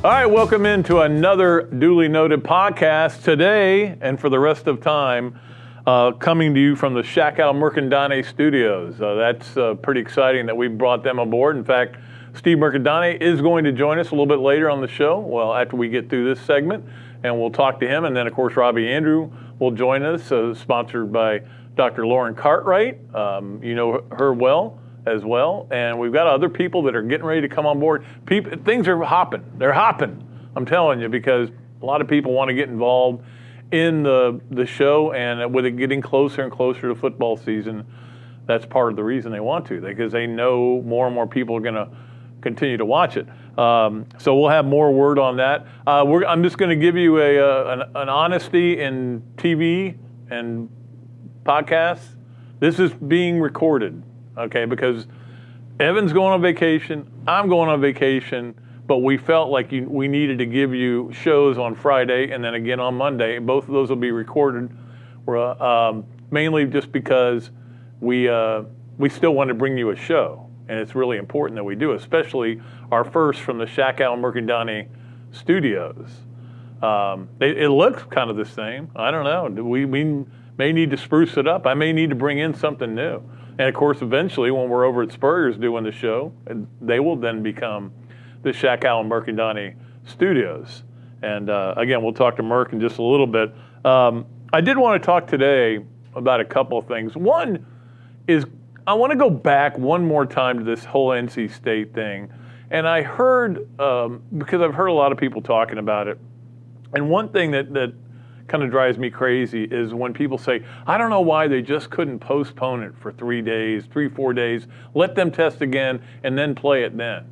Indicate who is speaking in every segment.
Speaker 1: All right, welcome into another duly noted podcast today and for the rest of time, coming to you from the Mercandani studios. That's pretty exciting that we brought them aboard. In fact, Steve Mercadante is going to join us a little bit later on the show, well, after we get through this segment, and we'll talk to him. And then, of course, Robbie Andreu will join us, sponsored by Dr. Lauren Cartwright. You know her well as well. And we've got other people that are getting ready to come on board. Things are hopping. They're hopping, I'm telling you, because a lot of people want to get involved in the show, and with it getting closer and closer to football season, that's part of the reason they want to, because they know more and more people are going to continue to watch it. So we'll have more word on that. I'm just going to give you an honesty in TV and podcasts. This is being recorded, okay, because Evan's going on vacation, I'm going on vacation, but we felt like we needed to give you shows on Friday and then again on Monday. Both of those will be recorded, mainly just because we still want to bring you a show. And it's really important that we do, especially our first from the Mercandani studios. It looks kind of the same. I don't know. We may need to spruce it up. I may need to bring in something new. And of course, eventually, when we're over at Spurrier's doing the show, they will then become the Mercandani studios. And again, we'll talk to Merc in just a little bit. I did want to talk today about a couple of things. One is I want to go back one more time to this whole NC State thing. And I heard, because I've heard a lot of people talking about it, and one thing that kind of drives me crazy is when people say, I don't know why they just couldn't postpone it for 4 days, let them test again, and then play it then.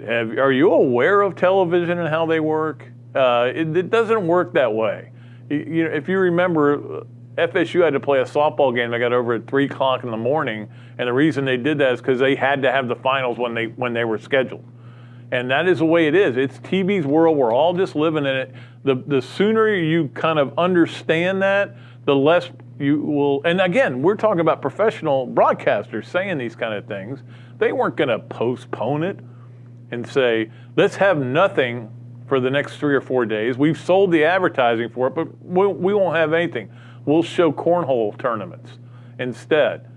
Speaker 1: Are you aware of television and how they work? It doesn't work that way. You know, if you remember, FSU had to play a softball game. They got over at 3 o'clock in the morning, and the reason they did that is because they had to have the finals when they were scheduled. And that is the way it is. It's TV's world. We're all just living in it. The sooner you kind of understand that, the less you will. And again, we're talking about professional broadcasters saying these kind of things. They weren't going to postpone it and say, let's have nothing for the next 3 or 4 days. We've sold the advertising for it, but we won't have anything. We'll show cornhole tournaments instead.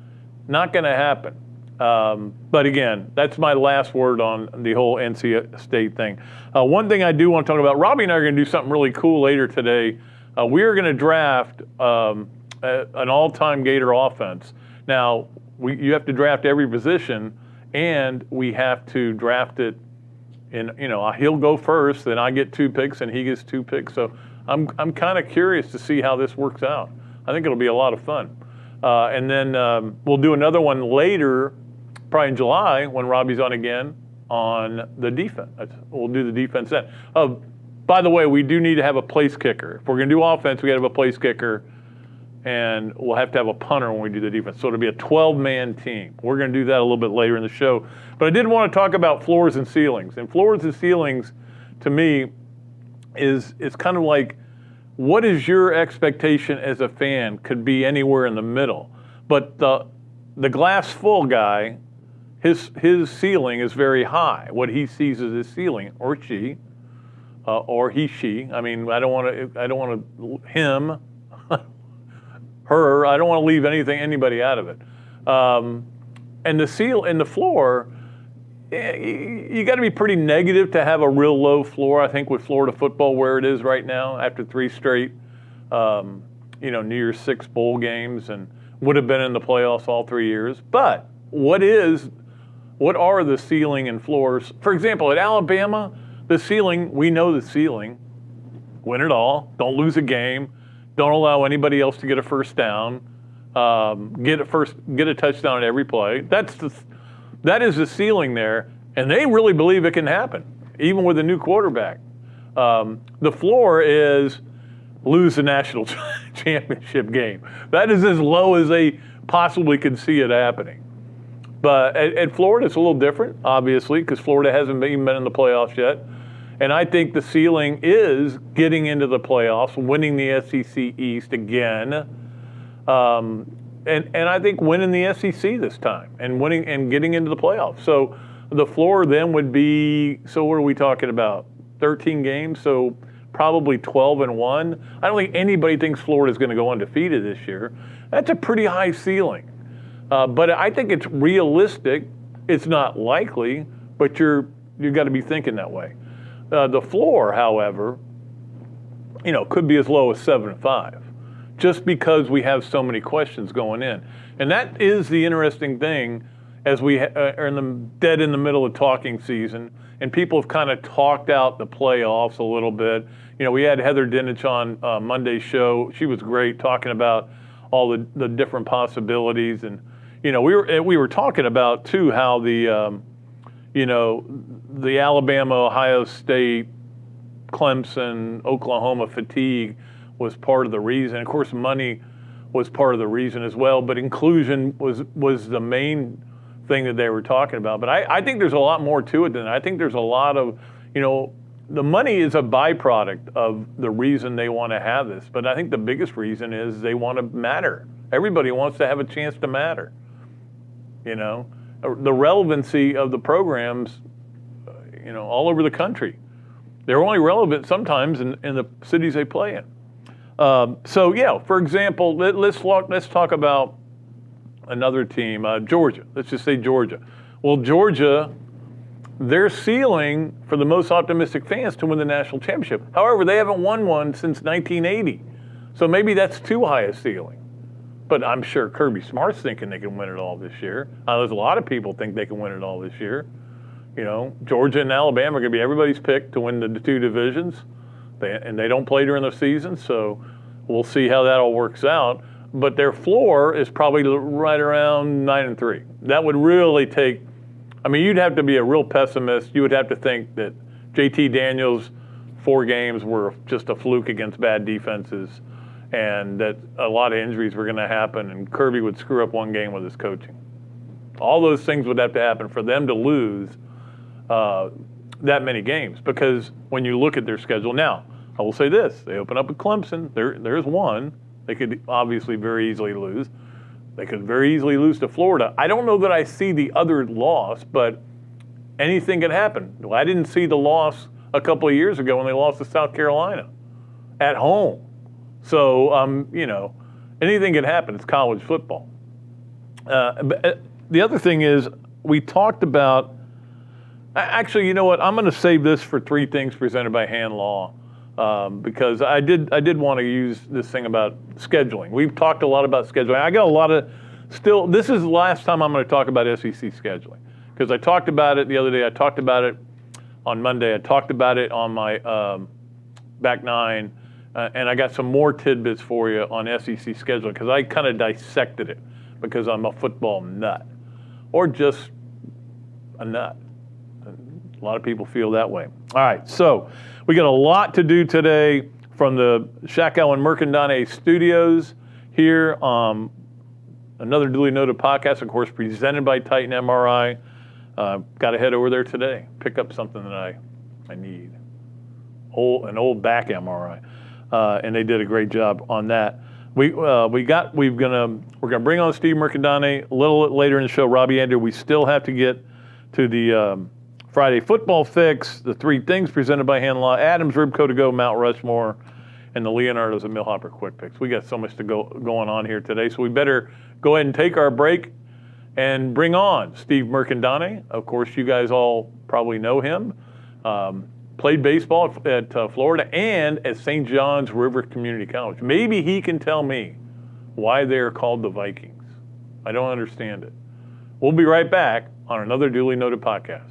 Speaker 1: Not going to happen. But again, that's my last word on the whole NC State thing. One thing I do want to talk about, Robbie and I are going to do something really cool later today. We are going to draft an all-time Gator offense. Now, you have to draft every position, and we have to draft it in, he'll go first, then I get 2 picks, and he gets 2 picks. So I'm kind of curious to see how this works out. I think it'll be a lot of fun. And then we'll do another one later, probably in July, when Robbie's on again on the defense. We'll do the defense then. By the way, we do need to have a place kicker. If we're going to do offense, we got to have a place kicker, and we'll have to have a punter when we do the defense. So it'll be a 12-man team. We're going to do that a little bit later in the show. But I did want to talk about floors and ceilings. And floors and ceilings, to me, is kind of like, what is your expectation as a fan? Could be anywhere in the middle. But the glass full guy, his ceiling is very high. What he sees as his ceiling, or she, or she. I mean, I don't want to him, her. I don't want to leave anybody out of it. And the floor, you got to be pretty negative to have a real low floor. I think with Florida football where it is right now, after 3 straight, New Year's 6 bowl games, and would have been in the playoffs all 3 years. But what are the ceiling and floors? For example, at Alabama, the ceiling, we know the ceiling. Win it all. Don't lose a game. Don't allow anybody else to get a first down. Get a touchdown at every play. That is the ceiling there, and they really believe it can happen, even with a new quarterback. The floor is lose the national championship game. That is as low as they possibly could see it happening. But at Florida, it's a little different, obviously, because Florida hasn't even been in the playoffs yet. And I think the ceiling is getting into the playoffs, winning the SEC East again, and I think winning the SEC this time and winning and getting into the playoffs. So the floor then would be, so what are we talking about? 13 games, so probably 12-1. I don't think anybody thinks Florida's going to go undefeated this year. That's a pretty high ceiling. But I think it's realistic. It's not likely, but you've got to be thinking that way. The floor, however, could be as low as 7-5, just because we have so many questions going in. And that is the interesting thing as we are dead in the middle of talking season, and people have kind of talked out the playoffs a little bit. We had Heather Dinich on Monday's show. She was great talking about all the different possibilities. And, we were talking about, too, how the Alabama, Ohio State, Clemson, Oklahoma fatigue was part of the reason. Of course, money was part of the reason as well, but inclusion was the main thing that they were talking about. But I think there's a lot more to it than that. I think there's a lot of, the money is a byproduct of the reason they want to have this. But I think the biggest reason is they want to matter. Everybody wants to have a chance to matter. The relevancy of the programs, all over the country. They're only relevant sometimes in the cities they play in. For example, let's talk about another team, Georgia. Let's just say Georgia. Well, Georgia, their ceiling for the most optimistic fans to win the national championship. However, they haven't won one since 1980. So maybe that's too high a ceiling. But I'm sure Kirby Smart's thinking they can win it all this year. There's a lot of people think they can win it all this year. Georgia and Alabama are going to be everybody's pick to win the two divisions. They don't play during the season, so we'll see how that all works out. But their floor is probably right around 9-3. That would really take, you'd have to be a real pessimist. You would have to think that JT Daniels' 4 games were just a fluke against bad defenses, and that a lot of injuries were going to happen, and Kirby would screw up one game with his coaching. All those things would have to happen for them to lose that many games, because when you look at their schedule now, I will say this: they open up with Clemson. There's one they could obviously very easily lose. They could very easily lose to Florida. I don't know that I see the other loss, but anything can happen. Well, I didn't see the loss a couple of years ago when they lost to South Carolina at home. So anything can happen. It's college football. But the other thing is, we talked about. Actually, you know what? I'm going to save this for 3 things presented by Hand Law, because I did want to use this thing about scheduling. We've talked a lot about scheduling. I got a lot of this is the last time I'm going to talk about SEC scheduling, because I talked about it the other day. I talked about it on Monday. I talked about it on my Back 9, and I got some more tidbits for you on SEC scheduling, because I kind of dissected it, because I'm a football nut, or just a nut. A lot of people feel that way. All right, so we got a lot to do today from the Shakow and Mercandani studios here. Another duly noted podcast, of course, presented by Titan MRI. Got to head over there today, pick up something that I need. An old back MRI, and they did a great job on that. We're gonna bring on Steve Mercandani a little later in the show. Robbie, Andreu. We still have to get to the Friday football fix, the 3 things presented by Hand Law, Adams Ribco to go, Mount Rushmore, and the Leonardo's and Millhopper quick picks. We got so much to going on here today, so we better go ahead and take our break and bring on Steve Mercandani. Of course, you guys all probably know him. Played baseball at Florida and at St. John's River Community College. Maybe he can tell me why they're called the Vikings. I don't understand it. We'll be right back on another duly noted podcast.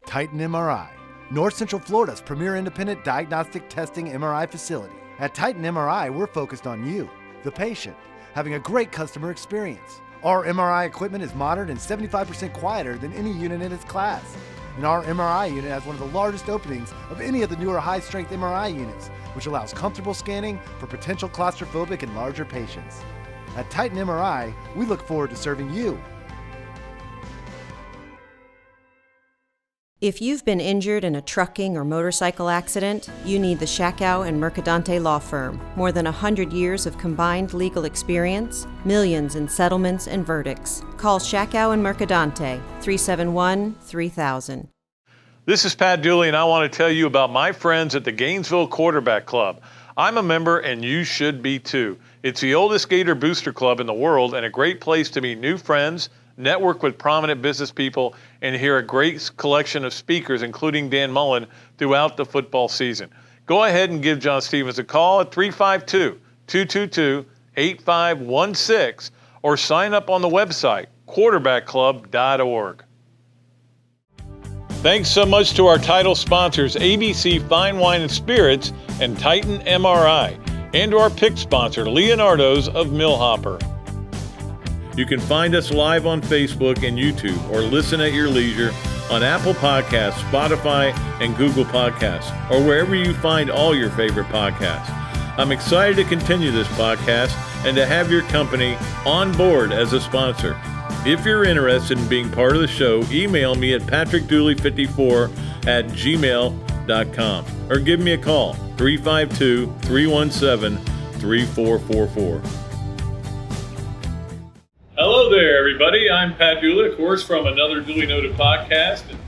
Speaker 2: Titan MRI, North Central Florida's premier independent diagnostic testing MRI facility. At Titan MRI, we're focused on you, the patient, having a great customer experience. Our MRI equipment is modern and 75% quieter than any unit in its class. And our MRI unit has one of the largest openings of any of the newer high-strength MRI units, which allows comfortable scanning for potential claustrophobic and larger patients. At Titan MRI, we look forward to serving you.
Speaker 3: If you've been injured in a trucking or motorcycle accident, you need the Shakow and Mercadante law firm. More than 100 years of combined legal experience, millions in settlements and verdicts. Call Shakow and Mercadante, 371-3000.
Speaker 1: This is Pat Dooley, and I want to tell you about my friends at the Gainesville Quarterback Club. I'm a member, and you should be too. It's the oldest Gator booster club in the world and a great place to meet new friends, network with prominent business people, and hear a great collection of speakers, including Dan Mullen, throughout the football season. Go ahead and give John Stevens a call at 352-222-8516 or sign up on the website, quarterbackclub.org. Thanks so much to our title sponsors, ABC Fine Wine and Spirits and Titan MRI, and to our pick sponsor, Leonardo's of Millhopper. You can find us live on Facebook and YouTube or listen at your leisure on Apple Podcasts, Spotify, and Google Podcasts, or wherever you find all your favorite podcasts. I'm excited to continue this podcast and to have your company on board as a sponsor. If you're interested in being part of the show, email me at patrickdooley54@gmail.com or give me a call, 352-317-3444. Hello there, everybody. I'm Pat Dooley, of course, from another Duly Noted podcast. And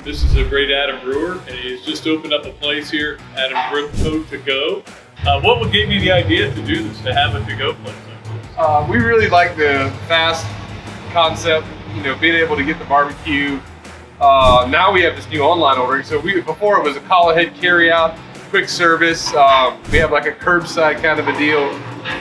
Speaker 1: this is a great Adam Brewer, and he's just opened up a place here, Andreu to go. What gave you the idea to do this, to have a to-go place like this?
Speaker 4: We really like the fast concept, being able to get the barbecue. Now we have this new online ordering. So before it was a call ahead carry out, quick service. We have like a curbside kind of a deal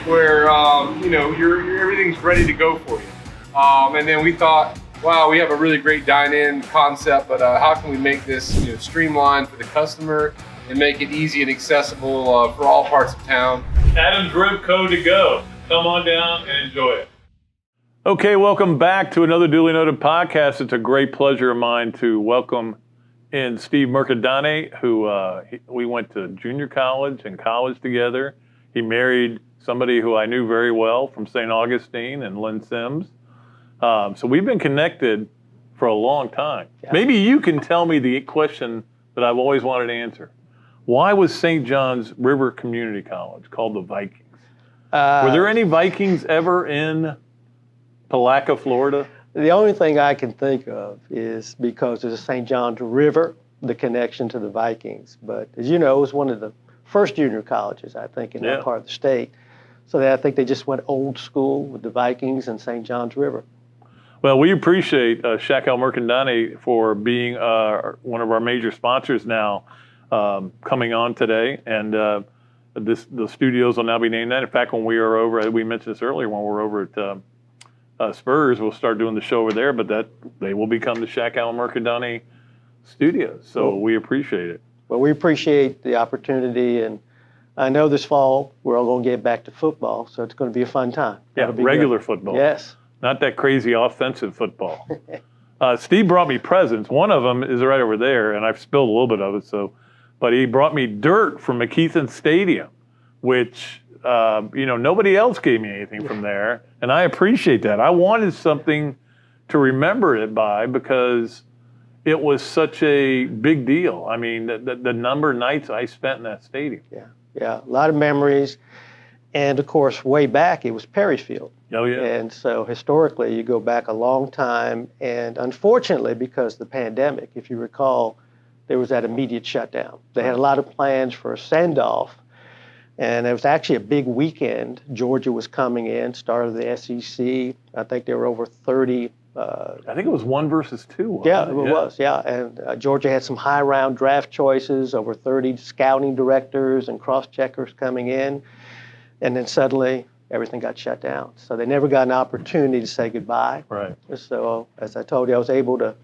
Speaker 4: where everything's ready to go for you. And then we thought, wow, we have a really great dine-in concept, but how can we make this streamlined for the customer and make it easy and accessible for all parts of town?
Speaker 1: Andreu to go. Come on down and enjoy it. Okay, welcome back to another Duly Noted podcast. It's a great pleasure of mine to welcome in Steve Mercandani, who we went to junior college and college together. He married somebody who I knew very well from St. Augustine, and Lynn Simmons. So we've been connected for a long time. Yeah. Maybe you can tell me the question that I've always wanted to answer. Why was St. John's River Community College called the Vikings? Were there any Vikings ever in Palatka, Florida?
Speaker 5: The only thing I can think of is because there's a St. John's River, the connection to the Vikings. But as you know, it was one of the first junior colleges, I think, in that part of the state. So I think they just went old school with the Vikings and St. John's River.
Speaker 1: Well, we appreciate Shackle Mercandani for being one of our major sponsors now, coming on today. And the studios will now be named that. In fact, when we are over, we mentioned this earlier, when we're over at Spurs, we'll start doing the show over there, but they will become the Shackle Mercandani studios. So we appreciate it.
Speaker 5: Well, we appreciate the opportunity, and I know this fall we're all going to get back to football, so it's going to be a fun time.
Speaker 1: Yeah, regular football.
Speaker 5: Yes. Not
Speaker 1: that crazy offensive football. Steve brought me presents. One of them is right over there, and I've spilled a little bit of it. But he brought me dirt from McKeithen Stadium, which nobody else gave me anything from there, and I appreciate that. I wanted something to remember it by because it was such a big deal. I mean, the number of nights I spent in that stadium.
Speaker 5: Yeah, a lot of memories. And, of course, way back, it was Perry Field.
Speaker 1: Oh, yeah.
Speaker 5: And so historically, you go back a long time. And unfortunately, because of the pandemic, if you recall, there was that immediate shutdown. They had a lot of plans for a send-off. And it was actually a big weekend. Georgia was coming in, started the SEC. I think there were over 30.
Speaker 1: I think it was 1 versus 2.
Speaker 5: Yeah, it was. And Georgia had some high-round draft choices, over 30 scouting directors and cross-checkers coming in. And then suddenly, everything got shut down. So they never got an opportunity to say goodbye.
Speaker 1: Right.
Speaker 5: So as I told you, I was able to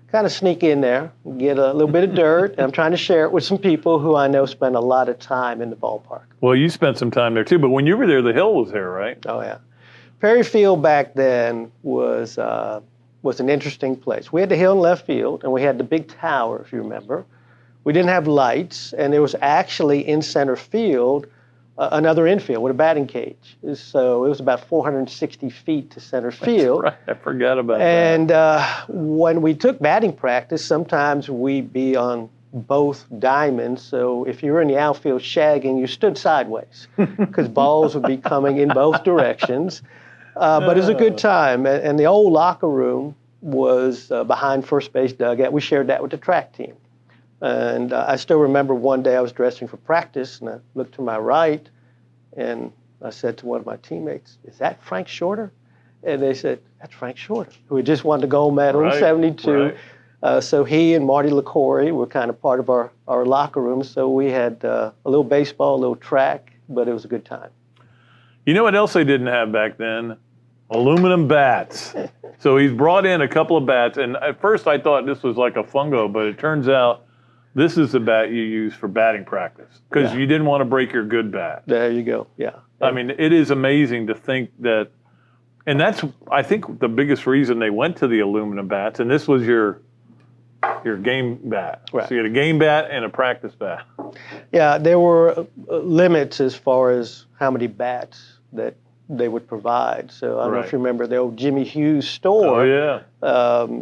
Speaker 5: kind of sneak in there, get a little bit of dirt, and I'm trying to share it with some people who I know spend a lot of time in the ballpark.
Speaker 1: Well, you spent some time there too, but when you were there, the hill was there, right?
Speaker 5: Oh, yeah. Perry Field back then was an interesting place. We had the hill in left field, and we had the big tower, if you remember. We didn't have lights, and there was actually in center field another infield with a batting cage. So it was about 460 feet to center field.
Speaker 1: That's right. I forgot about that.
Speaker 5: And when we took batting practice, sometimes we'd be on both diamonds. So if you were in the outfield shagging, you stood sideways because balls would be coming in both directions. But it was a good time. And the old locker room was behind first base dugout. We shared that with the track team. And I still remember one day I was dressing for practice, and I looked to my right, and I said to one of my teammates, "Is that Frank Shorter?" And they said, "That's Frank Shorter, who had just won the gold medal in '72. Right. So he and Marty LaCory were kind of part of our locker room. So we had a little baseball, a little track, but it was a good time.
Speaker 1: You know what else they didn't have back then? Aluminum bats. So he's brought in a couple of bats, and at first I thought this was like a fungo, but it turns out this is the bat you use for batting practice because you didn't want to break your good bat.
Speaker 5: There you go. Yeah.
Speaker 1: I mean, it is amazing to think that, and that's, I think, the biggest reason they went to the aluminum bats, and this was your game bat.
Speaker 5: Right.
Speaker 1: So you had a game bat and a practice bat.
Speaker 5: Yeah, there were limits as far as how many bats that they would provide. So I don't know if you remember the old Jimmy Hughes store.
Speaker 1: Oh, yeah.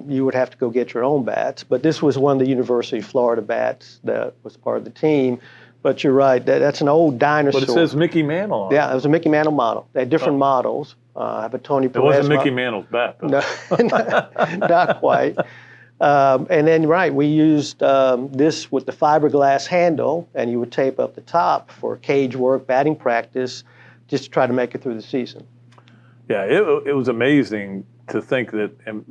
Speaker 5: You would have to go get your own bats. But this was one of the University of Florida bats that was part of the team. But you're right, that's an old dinosaur.
Speaker 1: But it says Mickey Mantle on it.
Speaker 5: Yeah, it was a Mickey Mantle model. They had different models. I have a Tony Perez.
Speaker 1: It wasn't Mickey Mantle's bat, though.
Speaker 5: No, not quite. And then, we used this with the fiberglass handle, and you would tape up the top for cage work, batting practice, just to try to make it through the season.
Speaker 1: Yeah, it was amazing to think that. And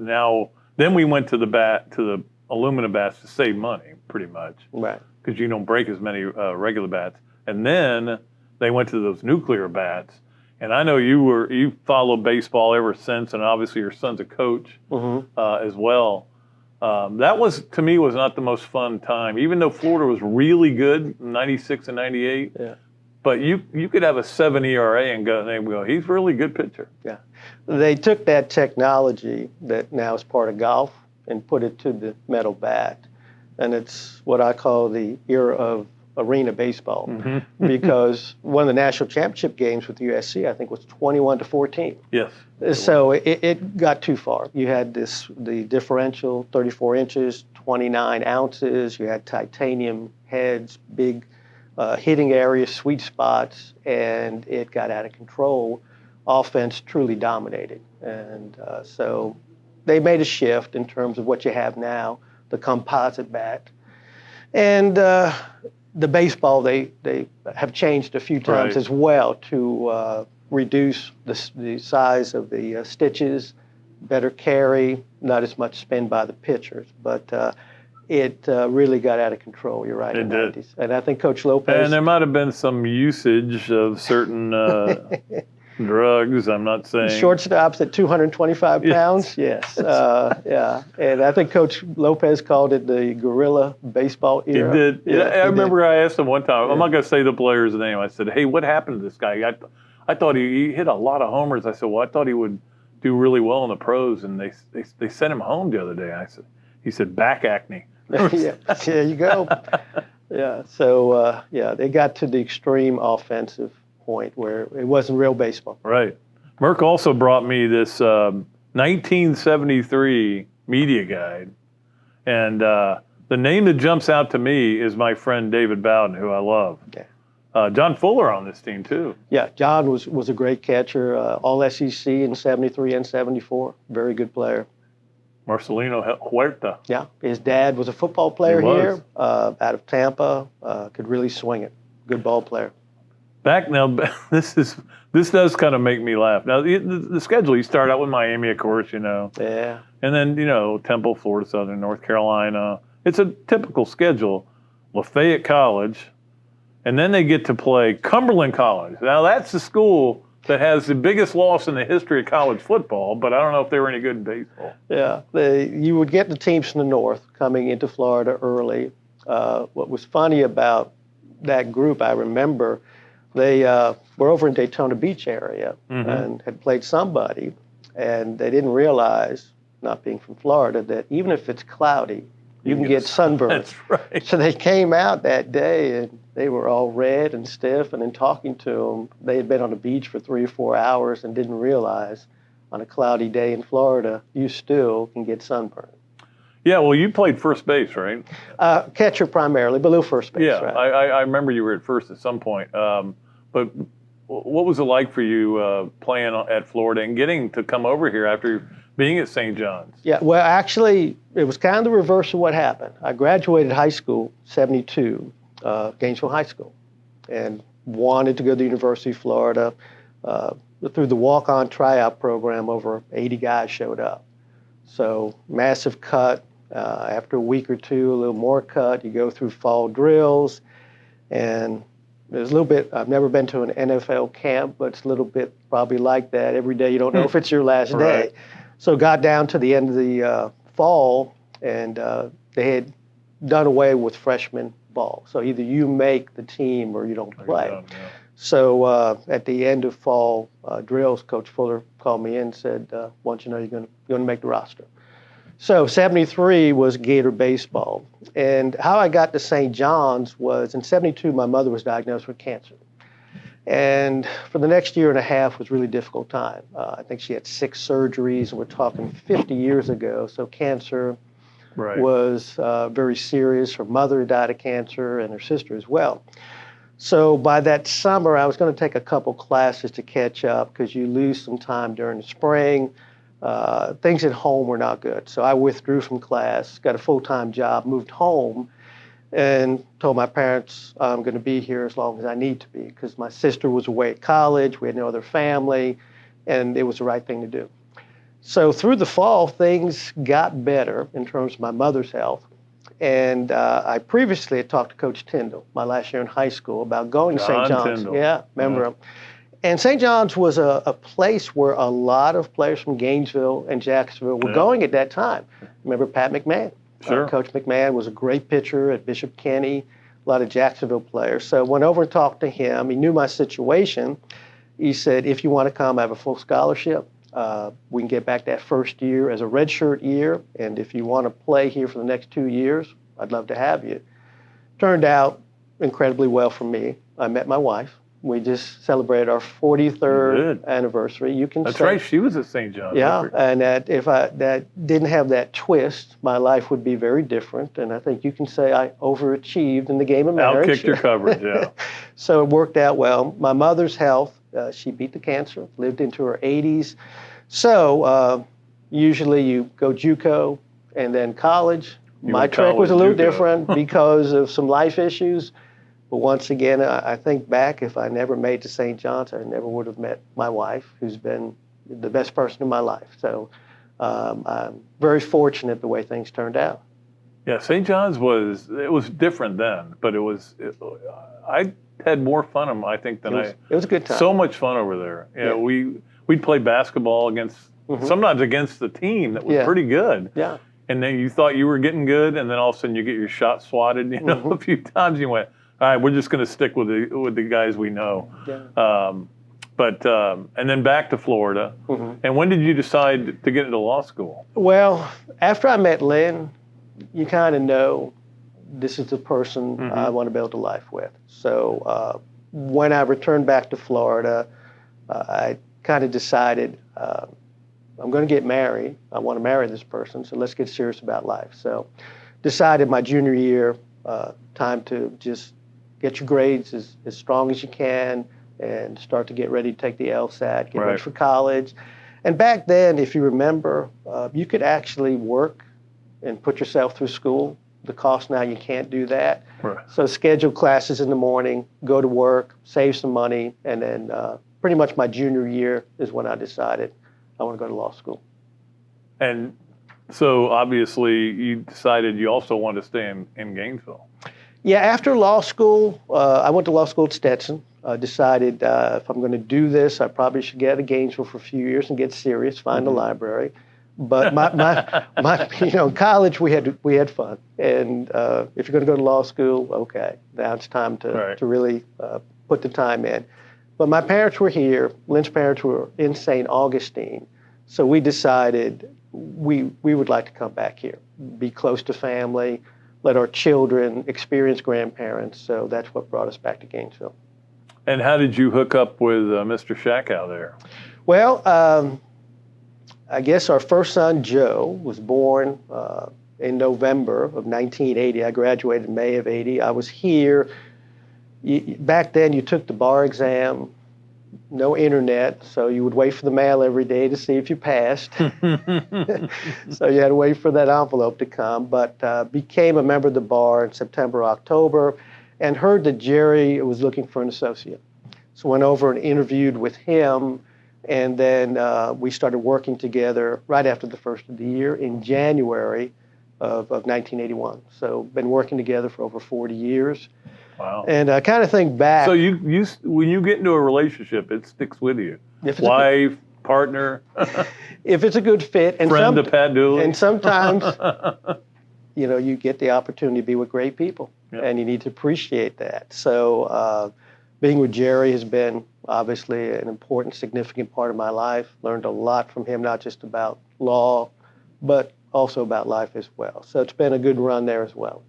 Speaker 1: then we went to the aluminum bats to save money, pretty much.
Speaker 5: Right.
Speaker 1: Because you don't break as many regular bats. And then they went to those nuclear bats. And I know you followed baseball ever since, and obviously your son's a coach as well. That was, to me, was not the most fun time, even though Florida was really good, 96 and 98.
Speaker 5: Yeah.
Speaker 1: But you could have a 7 ERA and go, he's a really good pitcher.
Speaker 5: Yeah. They took that technology that now is part of golf and put it to the metal bat. And it's what I call the era of arena baseball because one of the national championship games with USC, I think, was 21-14.
Speaker 1: Yes.
Speaker 5: So it got too far. You had the differential, 34 inches, 29 ounces. You had titanium heads, big hitting areas, sweet spots, and it got out of control. Offense truly dominated. And so they made a shift in terms of what you have now, the composite bat. And the baseball, they have changed a few times as well to reduce the size of the stitches, better carry, not as much spin by the pitchers. But it really got out of control. You're right.
Speaker 1: It did.
Speaker 5: 90s. And I think Coach Lopez.
Speaker 1: And there might have been some usage of certain drugs. I'm not saying.
Speaker 5: Shortstops at 225 pounds. Yes. Yeah. And I think Coach Lopez called it the guerrilla baseball era.
Speaker 1: He did.
Speaker 5: Yeah,
Speaker 1: I remember I asked him one time. I'm not going to say the player's name. I said, "Hey, what happened to this guy? I thought he hit a lot of homers." I said, "Well, I thought he would do really well in the pros." And they sent him home the other day. He said, "Back acne."
Speaker 5: Yeah. There you go. Yeah. So they got to the extreme offensive point where it wasn't real baseball.
Speaker 1: Right. Merck also brought me this 1973 media guide, and the name that jumps out to me is my friend David Bowden, who I love.
Speaker 5: Okay.
Speaker 1: John Fuller on this team too.
Speaker 5: Yeah, John was a great catcher, all SEC in '73 and '74. Very good player.
Speaker 1: Marcelino Huerta.
Speaker 5: Yeah, his dad was a football player here, out of Tampa. Could really swing it. Good ball player.
Speaker 1: Back now, this does kind of make me laugh. Now the schedule, you start out with Miami, of course,
Speaker 5: Yeah.
Speaker 1: and then Temple, Florida Southern, North Carolina. It's a typical schedule. Lafayette College, and then they get to play Cumberland College. Now that's the school that has the biggest loss in the history of college football, but I don't know if they were any good in baseball.
Speaker 5: Yeah, you would get the teams from the north coming into Florida early. What was funny about that group, I remember, they were over in Daytona Beach area and had played somebody, and they didn't realize, not being from Florida, that even if it's cloudy, you can get sunburned.
Speaker 1: That's right.
Speaker 5: So they came out that day, and they were all red and stiff, and in talking to them, they had been on the beach for 3 or 4 hours and didn't realize on a cloudy day in Florida, you still can get sunburned.
Speaker 1: Yeah, well, you played first base, right?
Speaker 5: Catcher primarily, below first base.
Speaker 1: Yeah,
Speaker 5: right?
Speaker 1: I remember you were at first at some point. But what was it like for you playing at Florida and getting to come over here after being at St. John's?
Speaker 5: Yeah, well, actually, it was kind of the reverse of what happened. I graduated high school, 72, Gainesville High School, and wanted to go to the University of Florida. Through the walk-on tryout program, over 80 guys showed up. So massive cut. After a week or two, a little more cut. You go through fall drills, and there's a little bit, I've never been to an NFL camp, but it's a little bit probably like that. Every day you don't know if it's your last day. So got down to the end of the fall, and they had done away with freshman ball. So either you make the team or you don't play. So at the end of fall drills, Coach Fuller called me in and said, "Want you to know you're going to make the roster." So 73 was Gator baseball. And how I got to St. John's was in 72, my mother was diagnosed with cancer. And for the next year and a half was a really difficult time. I think she had 6 surgeries, and we're talking 50 years ago. So cancer was very serious. Her mother died of cancer and her sister as well. So by that summer, I was going to take a couple classes to catch up because you lose some time during the spring. Things at home were not good. So I withdrew from class, got a full-time job, moved home, and told my parents I'm going to be here as long as I need to be because my sister was away at college, we had no other family, and it was the right thing to do. So through the fall, things got better in terms of my mother's health. And I previously had talked to Coach Tyndall, my last year in high school, about going to St. John's.
Speaker 1: Tyndall.
Speaker 5: Yeah, remember him. And St. John's was a place where a lot of players from Gainesville and Jacksonville were going at that time. Remember Pat McMahon?
Speaker 1: Sure.
Speaker 5: Coach McMahon was a great pitcher at Bishop Kenny, a lot of Jacksonville players. So I went over and talked to him. He knew my situation. He said, if you want to come, I have a full scholarship. We can get back that first year as a redshirt year. And if you want to play here for the next 2 years, I'd love to have you. Turned out incredibly well for me. I met my wife. We just celebrated our 43rd anniversary. You can
Speaker 1: That's
Speaker 5: say,
Speaker 1: right. She was at St. John's.
Speaker 5: yeah, and that if that didn't have that twist, my life would be very different. And I think you can say I overachieved in the game of marriage.
Speaker 1: Outkicked your coverage, yeah.
Speaker 5: So it worked out well. My mother's health, she beat the cancer, lived into her 80s. So usually you go JUCO and then college. My track was a little different because of some life issues. But once again, I think back, if I never made to St. John's, I never would have met my wife, who's been the best person in my life. So I'm very fortunate the way things turned out.
Speaker 1: Yeah, St. John's was different then, but I had more fun, I think, than
Speaker 5: It was a good time.
Speaker 1: So much fun over there. You know, we'd play basketball sometimes against the team that was pretty good.
Speaker 5: Yeah.
Speaker 1: And then you thought you were getting good, and then all of a sudden you get your shot swatted, a few times, and you went, all right, we're just going to stick with the guys we know.
Speaker 5: Yeah.
Speaker 1: And then back to Florida. And when did you decide to get into law school?
Speaker 5: Well, after I met Lynn, you kind of know this is the person I want to build a life with. So when I returned back to Florida, I kind of decided I'm going to get married. I want to marry this person, so let's get serious about life. So decided my junior year, time to just get your grades as strong as you can and start to get ready to take the LSAT, get ready for college. And back then, if you remember, you could actually work and put yourself through school. The cost now, you can't do that.
Speaker 1: Right.
Speaker 5: So schedule classes in the morning, go to work, save some money, and then pretty much my junior year is when I decided I want to go to law school.
Speaker 1: And so obviously you decided you also wanted to stay in Gainesville.
Speaker 5: Yeah, after law school, I went to law school at Stetson. Decided if I'm going to do this, I probably should get out of Gainesville for a few years and get serious, find a library. But in college we had fun. And if you're going to go to law school, okay, now it's time to really put the time in. But my parents were here. Lynn's parents were in St. Augustine, so we decided we would like to come back here, be close to family, let our children experience grandparents. So that's what brought us back to Gainesville.
Speaker 1: And how did you hook up with Mr. Shakow there?
Speaker 5: Well, I guess our first son, Joe, was born in November of 1980. I graduated in May of 80. I was here. Back then, you took the bar exam, no internet, so you would wait for the mail every day to see if you passed. So you had to wait for that envelope to come, but became a member of the bar in September, October, and heard that Jerry was looking for an associate. So went over and interviewed with him, and then we started working together right after the first of the year in January of 1981. So been working together for over 40 years.
Speaker 1: Wow.
Speaker 5: And I kind of think back.
Speaker 1: So you when you get into a relationship, it sticks with you. Wife, partner,
Speaker 5: if it's a good fit, and
Speaker 1: friend to Pat Dooley.
Speaker 5: And sometimes, you get the opportunity to be with great people,
Speaker 1: Yep.
Speaker 5: and you need to appreciate that. So being with Jerry has been obviously an important, significant part of my life. Learned a lot from him, not just about law, but also about life as well. So it's been a good run there as well.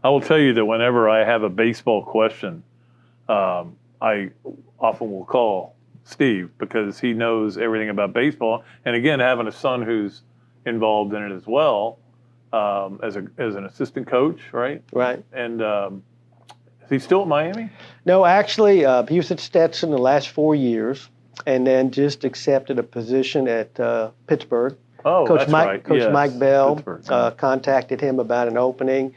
Speaker 1: I will tell you that whenever I have a baseball question, I often will call Steve because he knows everything about baseball. And again, having a son who's involved in it as well, as an assistant coach, right?
Speaker 5: Right.
Speaker 1: And is he still at Miami?
Speaker 5: No, actually, he was at Stetson the last 4 years, and then just accepted a position at Pittsburgh.
Speaker 1: Oh,
Speaker 5: Coach
Speaker 1: that's
Speaker 5: Mike,
Speaker 1: right.
Speaker 5: Coach
Speaker 1: Yes,
Speaker 5: Mike Bell
Speaker 1: Pittsburgh.
Speaker 5: contacted him about an opening.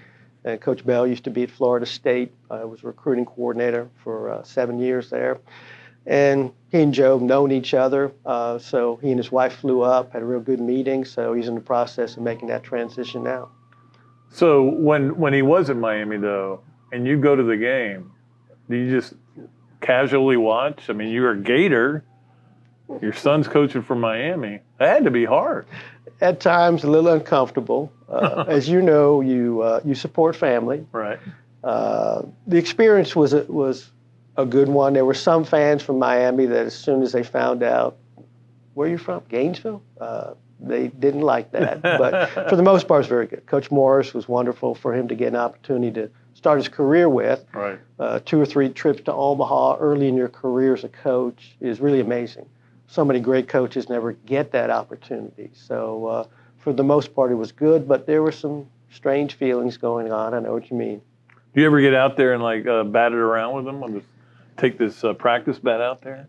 Speaker 5: And Coach Bell used to be at Florida State. I was recruiting coordinator for 7 years there. And he and Joe have known each other. So he and his wife flew up, had a real good meeting. So he's in the process of making that transition now.
Speaker 1: So when he was in Miami, though, and you go to the game, do you just casually watch? I mean, you're a Gator. Your son's coaching for Miami. That had to be hard.
Speaker 5: At times, a little uncomfortable. As you know, you support family.
Speaker 1: Right.
Speaker 5: The experience was a good one. There were some fans from Miami that as soon as they found out, where are you from? Gainesville? They didn't like that. But for the most part, it was very good. Coach Morris was wonderful for him to get an opportunity to start his career with.
Speaker 1: Right.
Speaker 5: 2 or 3 trips to Omaha early in your career as a coach is really amazing. So many great coaches never get that opportunity. So for the most part, it was good, but there were some strange feelings going on. I know what you mean.
Speaker 1: Do you ever get out there and bat it around with them? Take this practice bat out there?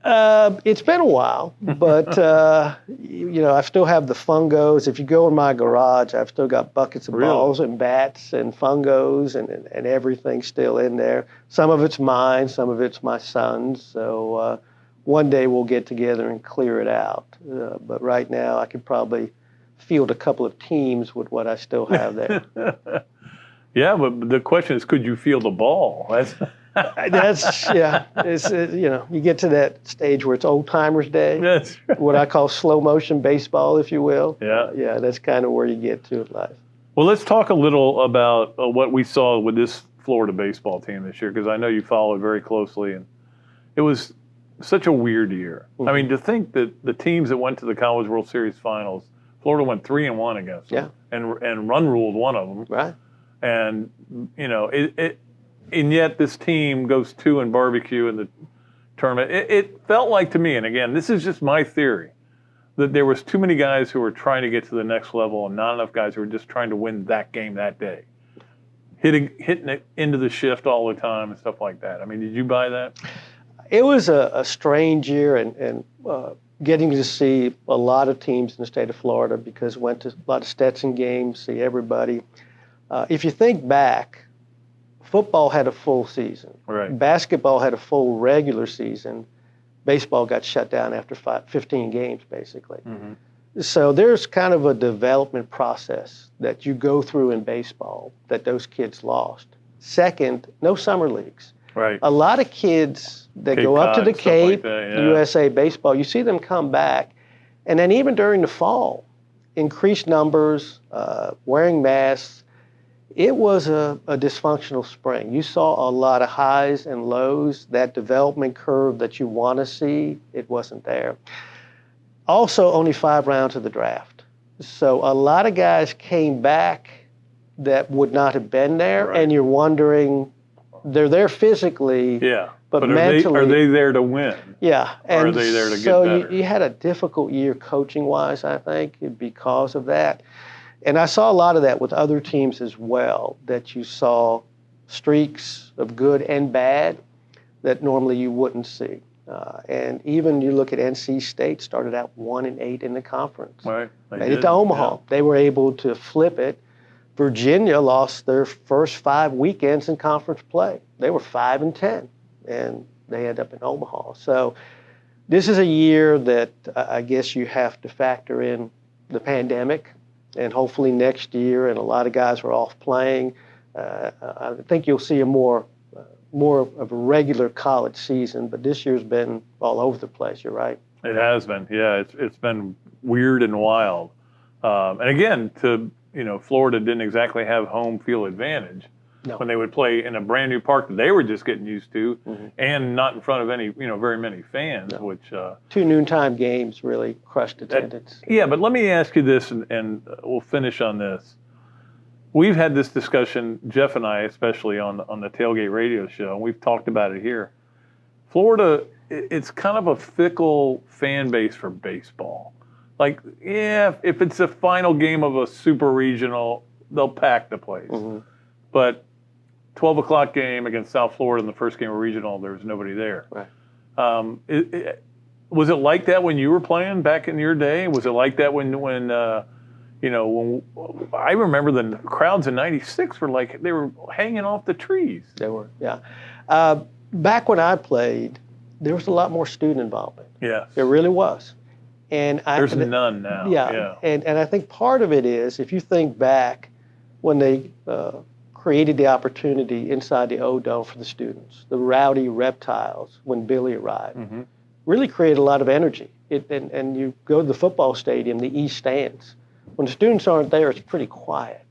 Speaker 5: It's been a while, but I still have the fungos. If you go in my garage, I've still got buckets of balls and bats and fungos and everything still in there. Some of it's mine, some of it's my son's. So one day we'll get together and clear it out. But right now, I could probably field a couple of teams with what I still have there.
Speaker 1: Yeah, but the question is, could you feel the ball?
Speaker 5: That's It's you get to that stage where it's old timers day.
Speaker 1: That's right.
Speaker 5: What I call slow motion baseball, if you will.
Speaker 1: Yeah.
Speaker 5: Yeah, that's kind of where you get to in life.
Speaker 1: Well, let's talk a little about what we saw with this Florida baseball team this year, because I know you followed very closely, and it was such a weird year. Mm-hmm. I mean, to think that the teams that went to the College World Series finals, Florida went 3-1 against them, and run ruled one of them.
Speaker 5: Right.
Speaker 1: And and yet this team goes 2 in barbecue in the tournament. It felt like to me, and again, this is just my theory, that there was too many guys who were trying to get to the next level and not enough guys who were just trying to win that game that day. Hitting it into the shift all the time and stuff like that. I mean, did you buy that?
Speaker 5: It was a strange year, and getting to see a lot of teams in the state of Florida, because went to a lot of Stetson games, see everybody. If you think back, football had a full season.
Speaker 1: Right.
Speaker 5: Basketball had a full regular season. Baseball got shut down after 15 games, basically. Mm-hmm. So there's kind of a development process that you go through in baseball that those kids lost. Second, no summer leagues.
Speaker 1: Right.
Speaker 5: A lot of kids that
Speaker 1: Cape
Speaker 5: go up to
Speaker 1: Cod,
Speaker 5: the
Speaker 1: stuff
Speaker 5: Cape,
Speaker 1: like that, yeah.
Speaker 5: USA baseball, you see them come back. And then even during the fall, increased numbers, wearing masks. It was a dysfunctional spring. You saw a lot of highs and lows. That development curve that you want to see, it wasn't there. Also, only 5 rounds of the draft. So a lot of guys came back that would not have been there,
Speaker 1: Right.
Speaker 5: and you're wondering, they're there physically,
Speaker 1: Yeah.
Speaker 5: but
Speaker 1: Are
Speaker 5: mentally.
Speaker 1: they there to win?
Speaker 5: Yeah.
Speaker 1: Or
Speaker 5: And
Speaker 1: are they there to get
Speaker 5: so
Speaker 1: better?
Speaker 5: you had a difficult year coaching-wise, I think, because of that. And I saw a lot of that with other teams as well, that you saw streaks of good and bad that normally you wouldn't see. And even you look at NC State, started out 1-8 in the conference.
Speaker 1: Right.
Speaker 5: Made it to Omaha.
Speaker 1: Yeah.
Speaker 5: They were able to flip it. Virginia lost their first 5 weekends in conference play. They were 5-10, and they end up in Omaha. So this is a year that I guess you have to factor in the pandemic, and hopefully next year, and a lot of guys are off playing, I think you'll see a more of a regular college season, but this year's been all over the place. You're right.
Speaker 1: It has been. Yeah, it's been weird and wild. And again, Florida didn't exactly have home field advantage when they would play in a brand new park that they were just getting used to, and not in front of any, very many fans. Which
Speaker 5: 2 noontime games really crushed attendance.
Speaker 1: Yeah, but let me ask you this, and we'll finish on this. We've had this discussion, Jeff and I, especially on the Tailgate Radio Show, and we've talked about it here. Florida, it's kind of a fickle fan base for baseball. Like, yeah, if it's the final game of a super regional, they'll pack the place. But 12 o'clock game against South Florida in the first game of regional, there was nobody there.
Speaker 5: Right.
Speaker 1: Was it like that when you were playing back in your day? Was it like that when I remember the crowds in '96 were like, they were hanging off the trees.
Speaker 5: They were, yeah. Back when I played, there was a lot more student involvement.
Speaker 1: Yes.
Speaker 5: There really was. And
Speaker 1: there's none now.
Speaker 5: Yeah. And I think part of it is, if you think back when they created the opportunity inside the O-Dome for the students, the rowdy reptiles, when Billy arrived, really created a lot of energy. And you go to the football stadium, the East Stands. When the students aren't there, it's pretty quiet.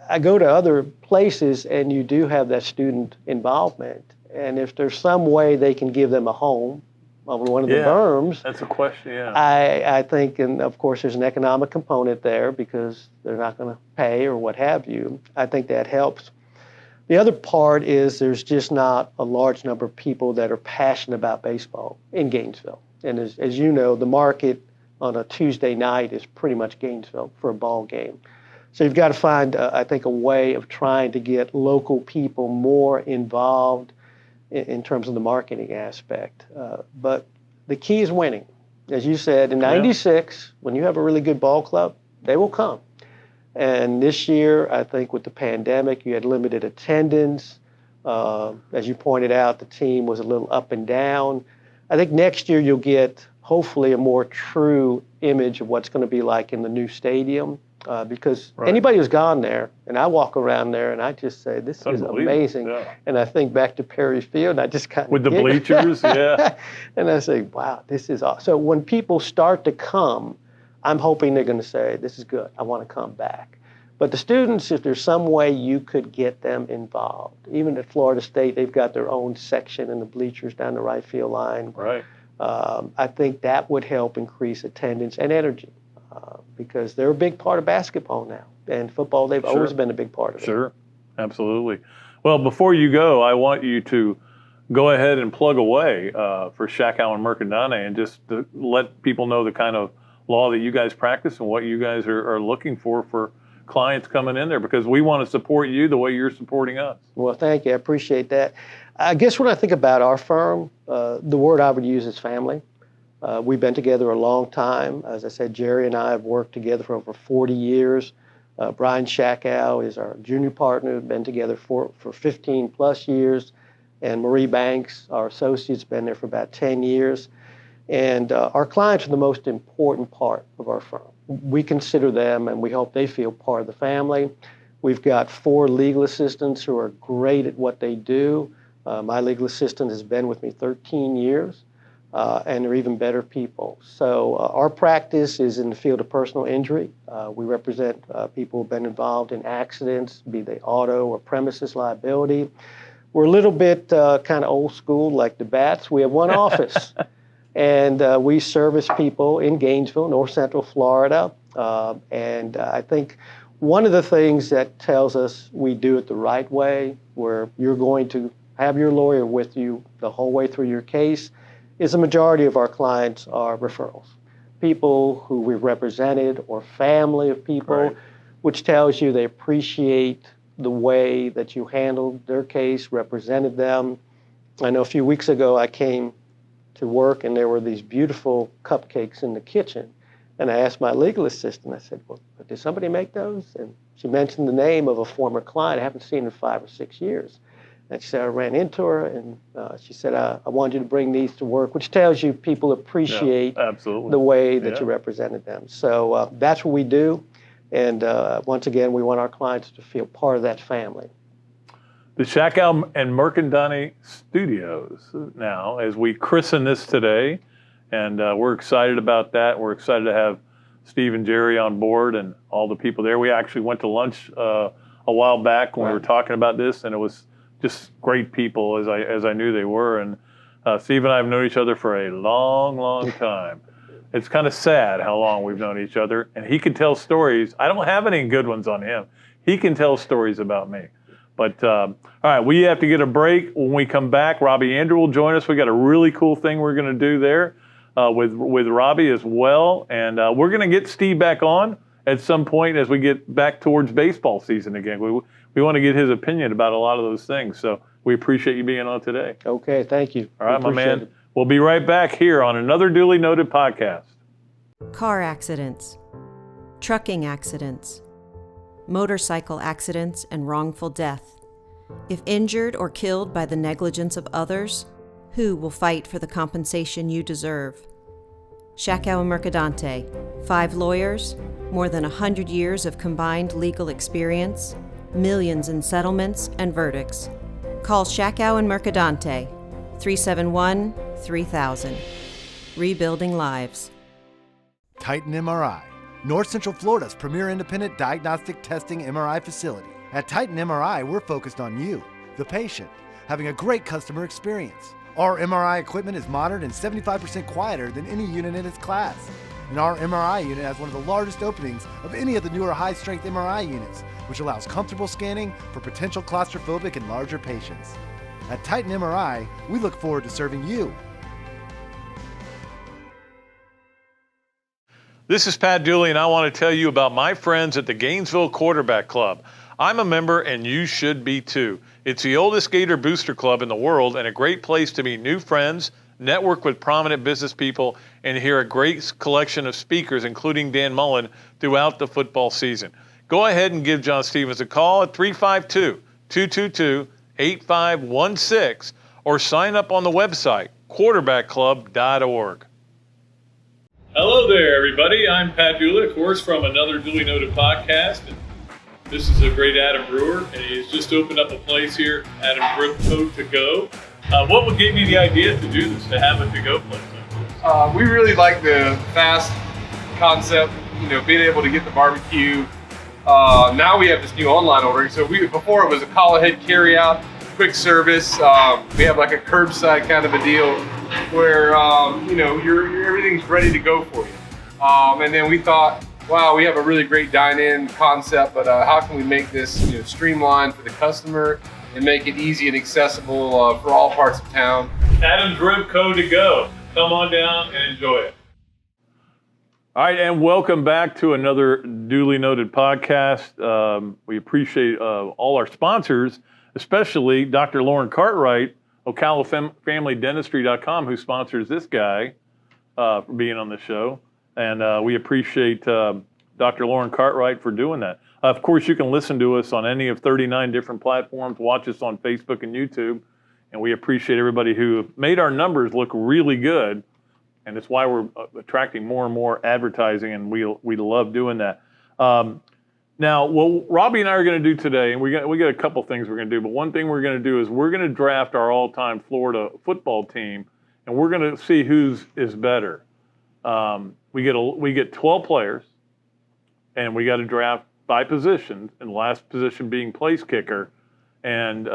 Speaker 5: I go to other places, and you do have that student involvement. And if there's some way they can give them a home on one of the berms.
Speaker 1: That's a question, yeah.
Speaker 5: I think, and of course there's an economic component there because they're not going to pay or what have you. I think that helps. The other part is there's just not a large number of people that are passionate about baseball in Gainesville. And as you know, the market on a Tuesday night is pretty much Gainesville for a ball game. So you've got to find, I think, a way of trying to get local people more involved in terms of the marketing aspect. But the key is winning. As you said, in '96, when you have a really good ball club, they will come. And this year, I think with the pandemic, you had limited attendance. As you pointed out, the team was a little up and down. I think next year you'll get, hopefully, a more true image of what's going to be like in the new stadium. Because anybody who's gone there, and I walk around there, and I just say, this is amazing. Yeah. And I think back to Perry Field, and I just kind of
Speaker 1: with the bleachers, yeah.
Speaker 5: And I say, wow, this is awesome. So when people start to come, I'm hoping they're going to say, this is good, I want to come back. But the students, if there's some way you could get them involved, even at Florida State, they've got their own section in the bleachers down the right field line.
Speaker 1: Right.
Speaker 5: I think that would help increase attendance and energy. Because they're a big part of basketball now. And football, they've always been a big part of it.
Speaker 1: Sure, absolutely. Well, before you go, I want you to go ahead and plug away for Shakow and Mercandani, and just to let people know the kind of law that you guys practice and what you guys are looking for clients coming in there, because we want to support you the way you're supporting us.
Speaker 5: Well, thank you. I appreciate that. I guess when I think about our firm, the word I would use is family. We've been together a long time. As I said, Jerry and I have worked together for over 40 years. Brian Shakow is our junior partner. We've been together for 15 plus years. And Marie Banks, our associate's been there for about 10 years. And our clients are the most important part of our firm. We consider them, and we hope they feel part of the family. We've got 4 legal assistants who are great at what they do. My legal assistant has been with me 13 years. And they're even better people. So our practice is in the field of personal injury. We represent people who've been involved in accidents, be they auto or premises liability. We're a little bit kind of old school, like the Bats. We have one office, and we service people in Gainesville, North Central Florida. And I think one of the things that tells us we do it the right way, where you're going to have your lawyer with you the whole way through your case, is the majority of our clients are referrals. People who we've represented or family of people, which tells you they appreciate the way that you handled their case, represented them. I know a few weeks ago I came to work, and there were these beautiful cupcakes in the kitchen. And I asked my legal assistant, I said, well, did somebody make those? And she mentioned the name of a former client I haven't seen in 5 or 6 years. And she said, I ran into her, and she said, I wanted you to bring these to work, which tells you people appreciate the way that you represented them. So that's what we do. And once again, we want our clients to feel part of that family.
Speaker 1: The Shakow and Mercandani Studios now, as we christen this today, and we're excited about that. We're excited to have Steve and Jerry on board and all the people there. We actually went to lunch a while back when we were talking about this, and it was just great people as I knew they were. And Steve and I have known each other for a long, long time. It's kind of sad how long we've known each other, and he can tell stories. I don't have any good ones on him. He can tell stories about me. But all right, we have to get a break. When we come back, Robbie Andreu will join us. We got a really cool thing we're going to do there with Robbie as well, and we're going to get Steve back on at some point as we get back towards baseball season again. We want to get his opinion about a lot of those things. So we appreciate you being on today.
Speaker 5: Okay, thank you.
Speaker 1: All right, my man. We'll be right back here on another Duly Noted podcast.
Speaker 3: Car accidents, trucking accidents, motorcycle accidents, and wrongful death. If injured or killed by the negligence of others, who will fight for the compensation you deserve? Shakow and Mercadante, 5 lawyers, more than 100 years of combined legal experience, millions in settlements and verdicts. Call Shakow and Mercadante, 371-3000. Rebuilding lives.
Speaker 2: Titan MRI, North Central Florida's premier independent diagnostic testing MRI facility. At Titan MRI, we're focused on you, the patient, having a great customer experience. Our MRI equipment is modern and 75% quieter than any unit in its class. And our MRI unit has one of the largest openings of any of the newer high-strength MRI units, which allows comfortable scanning for potential claustrophobic and larger patients. At Titan MRI, we look forward to serving you.
Speaker 1: This is Pat Dooley, and I want to tell you about my friends at the Gainesville Quarterback Club. I'm a member, and you should be too. It's the oldest Gator booster club in the world and a great place to meet new friends, network with prominent business people, and hear a great collection of speakers, including Dan Mullen, throughout the football season. Go ahead and give John Stevens a call at 352-222-8516 or sign up on the website, quarterbackclub.org. Hello there, everybody. I'm Pat Dooley, of course, from another Duly Noted podcast. And this is a great Adam Brewer, and he's just opened up a place here, Andreu to go. What gave you the idea to do this, to have a to-go place?
Speaker 4: We really like the fast concept, being able to get the barbecue. Now we have this new online ordering. So before it was a call ahead carry out, quick service. We have like a curbside kind of a deal where everything's ready to go for you. And then we thought, wow, we have a really great dine-in concept, but how can we make this streamlined for the customer and make it easy and accessible for all parts of town?
Speaker 1: Andreu to go. Come on down and enjoy it. All right, and welcome back to another Duly Noted podcast. We appreciate all our sponsors, especially Dr. Lauren Cartwright, OcalaFamilyDentistry.com, who sponsors this guy for being on the show. And we appreciate Dr. Lauren Cartwright for doing that. Of course, you can listen to us on any of 39 different platforms, watch us on Facebook and YouTube, and we appreciate everybody who made our numbers look really good, and it's why we're attracting more and more advertising, and we love doing that. Now, what Robbie and I are going to do today, and we got a couple things we're going to do, but one thing we're going to do is we're going to draft our all-time Florida football team, and we're going to see whose is better. We get 12 players, and we got to draft by position, and the last position being place kicker, and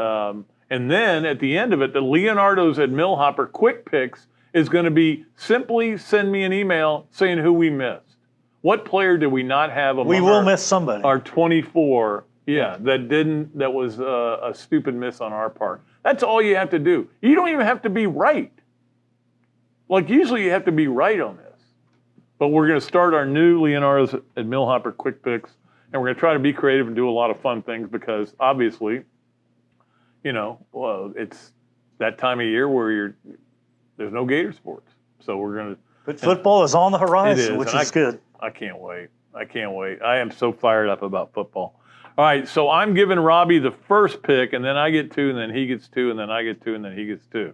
Speaker 1: then at the end of it, the Leonardo's at Millhopper quick picks is going to be simply send me an email saying who we missed. What player did we not have?
Speaker 6: We will miss somebody.
Speaker 1: Our 24, that was a stupid miss on our part. That's all you have to do. You don't even have to be right. Like usually you have to be right on this. But we're going to start our new Leonardo's at Millhopper quick picks, and we're going to try to be creative and do a lot of fun things because obviously, it's that time of year where There's no Gator sports. So we're going to.
Speaker 6: But football is on the horizon, which
Speaker 1: and
Speaker 6: is good.
Speaker 1: I can't wait. I can't wait. I am so fired up about football. All right, so I'm giving Robbie the first pick, and then I get 2, and then he gets 2, and then I get 2, and then he gets 2.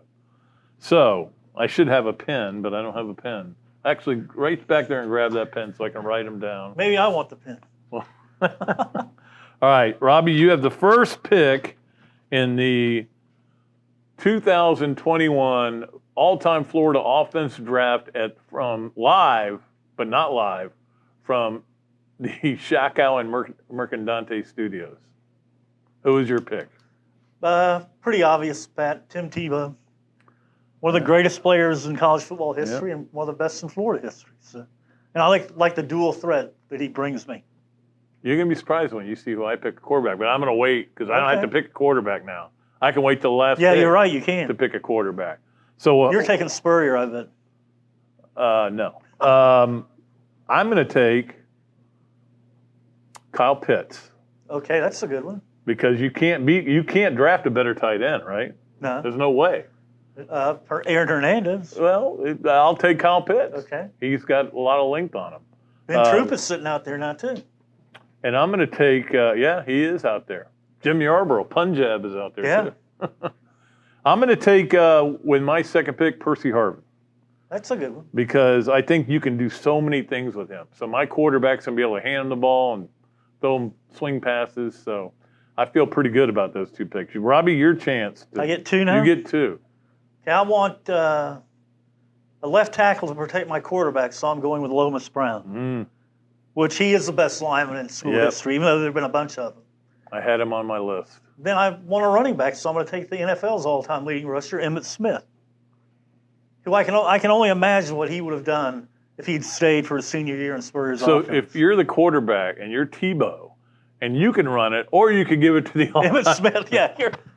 Speaker 1: So I should have a pen, but I don't have a pen. Actually, reach back there and grab that pen so I can write them down.
Speaker 6: Maybe I want the pen.
Speaker 1: All right, Robbie, you have the first pick in the 2021 all-time Florida offense draft from live, but not live, from the Shakow and Mercandante studios. Who was your pick?
Speaker 6: Pretty obvious, Pat. Tim Tebow. One of the greatest players in college football history and one of the best in Florida history. So, and I like the dual threat that he brings me.
Speaker 1: You're going to be surprised when you see who I pick a quarterback, but I'm going to wait because I don't have to pick a quarterback now. I can wait till the last pick
Speaker 6: you're right, you can.
Speaker 1: to pick a quarterback. So
Speaker 6: you're taking Spurrier, I bet.
Speaker 1: No. I'm going to take Kyle Pitts.
Speaker 6: Okay, that's a good one.
Speaker 1: Because you can't draft a better tight end, right?
Speaker 6: No.
Speaker 1: There's no way.
Speaker 6: For Aaron Hernandez.
Speaker 1: Well, I'll take Kyle Pitts.
Speaker 6: Okay.
Speaker 1: He's got a lot of length on him.
Speaker 6: Ben Troop is sitting out there now, too.
Speaker 1: And I'm going to take, he is out there. Jim Yarborough, Punjab is out there, too. I'm going to take, with my second pick, Percy Harvin.
Speaker 6: That's a good one.
Speaker 1: Because I think you can do so many things with him. So my quarterback's going to be able to hand him the ball and throw him swing passes. So I feel pretty good about those 2 picks. Robbie, your chance.
Speaker 6: I get 2 now?
Speaker 1: You get 2.
Speaker 6: Okay, I want a left tackle to protect my quarterback, so I'm going with Lomas Brown, which he is the best lineman in school history, even though there have been a bunch of them.
Speaker 1: I had him on my list.
Speaker 6: Then I want a running back, so I'm going to take the NFL's all-time leading rusher, Emmitt Smith, who I can only imagine what he would have done if he'd stayed for his senior year in Spurrier's offense.
Speaker 1: So if you're the quarterback and you're Tebow, and you can run it, or you could give it to the
Speaker 6: Emmitt Smith,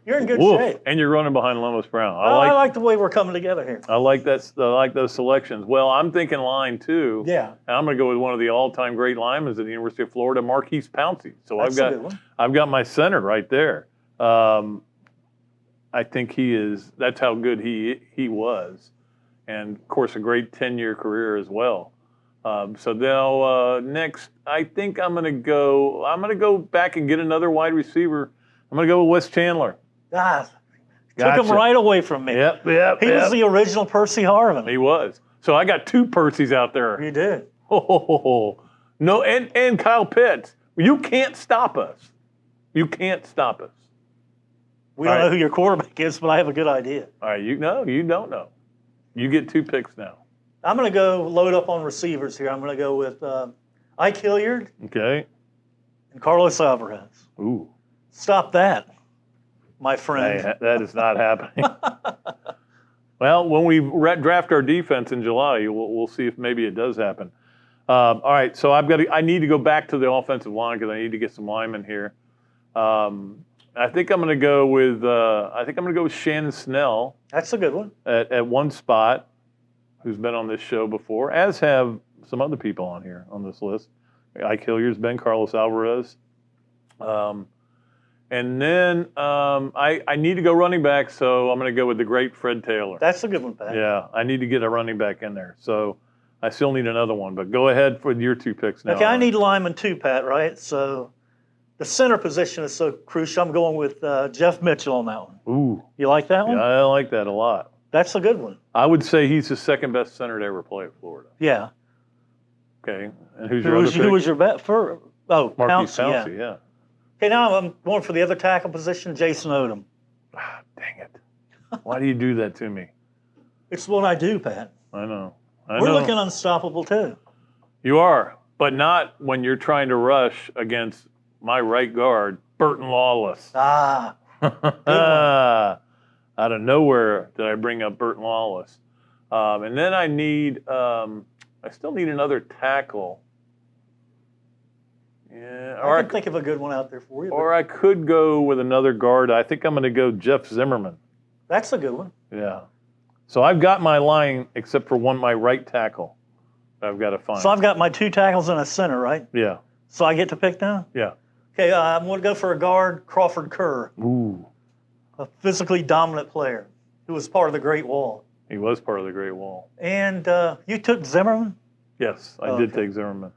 Speaker 6: you're in good shape.
Speaker 1: And you're running behind Lomas Brown.
Speaker 6: I like the way we're coming together here.
Speaker 1: I like that. I like those selections. Well, I'm thinking line 2.
Speaker 6: Yeah.
Speaker 1: And I'm going to go with one of the all-time great linemen at the University of Florida, Marquise Pouncey. So
Speaker 6: That's a good one.
Speaker 1: I've got my center right there. I think that's how good he was, and of course a great 10-year career as well. So now next, I think I'm going to go back and get another wide receiver. I'm going to go with Wes Chandler.
Speaker 6: Took him right away from me.
Speaker 1: Yep.
Speaker 6: He was the original Percy Harvin.
Speaker 1: He was. So I got 2 Percys out there.
Speaker 6: You did.
Speaker 1: No, and Kyle Pitts. You can't stop us. You can't stop us.
Speaker 6: We don't know who your quarterback is, but I have a good idea.
Speaker 1: All right, you don't know. You get 2 picks now.
Speaker 6: I'm going to go load up on receivers here. I'm going to go with Ike Hilliard.
Speaker 1: Okay.
Speaker 6: And Carlos Alvarez.
Speaker 1: Ooh.
Speaker 6: Stop that, my friend.
Speaker 1: Hey, that is not happening. Well, when we draft our defense in July, we'll see if maybe it does happen. All right, so I need to go back to the offensive line because I need to get some linemen here. I think I'm going to go with Shannon Snell.
Speaker 6: That's a good one.
Speaker 1: At one spot, who's been on this show before, as have some other people on here on this list. Ike Hilliard's been, Carlos Alvarez. And then I need to go running back, so I'm going to go with the great Fred Taylor.
Speaker 6: That's a good one, Pat.
Speaker 1: Yeah, I need to get a running back in there. So I still need another one, but go ahead for your 2 picks now.
Speaker 6: Okay, I need linemen too, Pat, right? So the center position is so crucial. I'm going with Jeff Mitchell on that one.
Speaker 1: Ooh.
Speaker 6: You like that one?
Speaker 1: Yeah, I like that a lot.
Speaker 6: That's a good one.
Speaker 1: I would say he's the second best center to ever play at Florida.
Speaker 6: Yeah.
Speaker 1: Okay, and who's your other pick?
Speaker 6: Who was your bet for? Oh,
Speaker 1: Marquise
Speaker 6: Pouncey,
Speaker 1: Pouncey, yeah.
Speaker 6: Okay, now I'm going for the other tackle position, Jason Odom.
Speaker 1: Dang it. Why do you do that to me?
Speaker 6: It's what I do, Pat.
Speaker 1: I know.
Speaker 6: We're looking unstoppable, too.
Speaker 1: You are, but not when you're trying to rush against my right guard, Burton Lawless.
Speaker 6: Ah.
Speaker 1: Out of nowhere did I bring up Burton Lawless. And then I still need another tackle. Yeah,
Speaker 6: I can think of a good one out there for you.
Speaker 1: Or I could go with another guard. I think I'm going to go Jeff Zimmerman.
Speaker 6: That's a good one.
Speaker 1: Yeah. So I've got my line except for my right tackle that I've got to find.
Speaker 6: So I've got my 2 tackles and a center, right?
Speaker 1: Yeah.
Speaker 6: So I get to pick now?
Speaker 1: Yeah.
Speaker 6: Okay, I'm going to go for a guard, Crawford Kerr.
Speaker 1: Ooh.
Speaker 6: A physically dominant player who was part of the Great Wall.
Speaker 1: He was part of the Great Wall.
Speaker 6: And you took Zimmerman?
Speaker 1: Yes, I did take Zimmerman.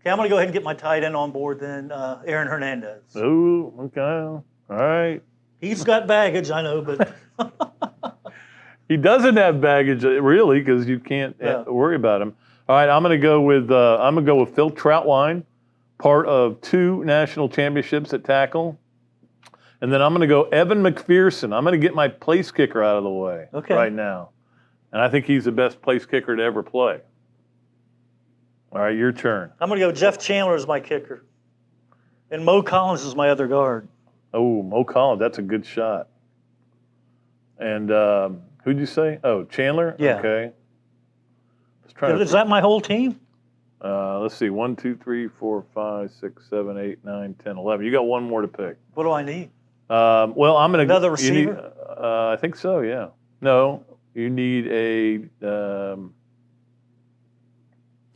Speaker 6: Okay, I'm going to go ahead and get my tight end on board then, Aaron Hernandez.
Speaker 1: Oh, okay. All right.
Speaker 6: He's got baggage, I know, but
Speaker 1: He doesn't have baggage, really, because you can't worry about him. All right, I'm going to go with Phil Troutwine, part of 2 national championships at tackle. And then I'm going to go Evan McPherson. I'm going to get my place kicker out of the way right now. And I think he's the best place kicker to ever play. All right, your turn.
Speaker 6: I'm going to go Jeff Chandler as my kicker. And Mo Collins is my other guard.
Speaker 1: Oh, Mo Collins, that's a good shot. And who'd you say? Oh, Chandler?
Speaker 6: Yeah.
Speaker 1: Okay.
Speaker 6: Is that my whole team?
Speaker 1: Let's see. 1, 2, 3, 4, 5, 6, 7, 8, 9, 10, 11. You got one more to pick.
Speaker 6: What do I need?
Speaker 1: Well, I'm going to
Speaker 6: another receiver.
Speaker 1: I think so. Yeah. No, you need a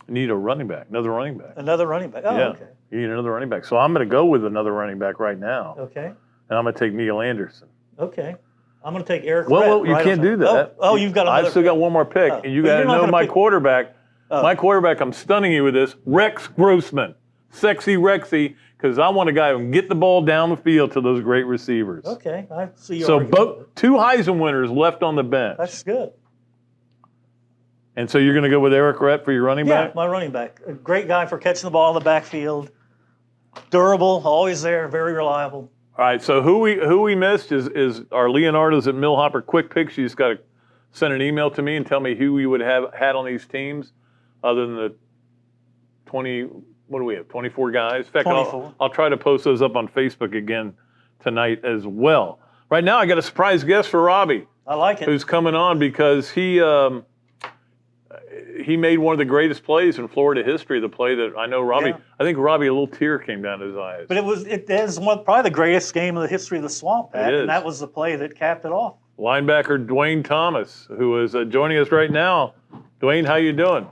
Speaker 1: running back. Another running back.
Speaker 6: Another running back. Oh,
Speaker 1: yeah.
Speaker 6: Okay.
Speaker 1: You need another running back. So I'm going to go with another running back right now.
Speaker 6: Okay.
Speaker 1: And I'm going to take Neil Anderson.
Speaker 6: Okay. I'm going to take Eric.
Speaker 1: Well, you can't do that.
Speaker 6: Oh, you've got another.
Speaker 1: I've still got one more pick, and you got to know my quarterback. My quarterback, I'm stunning you with this, Rex Grossman. Sexy Rexy, because I want a guy who can get the ball down the field to those great receivers.
Speaker 6: Okay, I see your
Speaker 1: So
Speaker 6: argument.
Speaker 1: 2 Heisman winners left on the bench.
Speaker 6: That's good.
Speaker 1: And so you're going to go with Eric Rett for your running back?
Speaker 6: Yeah, my running back. A great guy for catching the ball in the backfield. Durable, always there, very reliable.
Speaker 1: All right, so who we missed is our Leonardo's at Millhopper Quick Picks. You just got to send an email to me and tell me who we would have had on these teams other than the 20, what do we have, 24 guys? In fact,
Speaker 6: 24.
Speaker 1: I'll try to post those up on Facebook again tonight as well. Right now, I got a surprise guest for Robbie.
Speaker 6: I like it.
Speaker 1: Who's coming on because he made one of the greatest plays in Florida history, the play that I know Robbie,
Speaker 6: Yeah.
Speaker 1: I think Robbie, a little tear came down his eyes.
Speaker 6: But it is probably the greatest game of the history of the Swamp, Pat,
Speaker 1: It is.
Speaker 6: and that was the play that capped it off.
Speaker 1: Linebacker Dwayne Thomas, who is joining us right now. Dwayne, how you doing?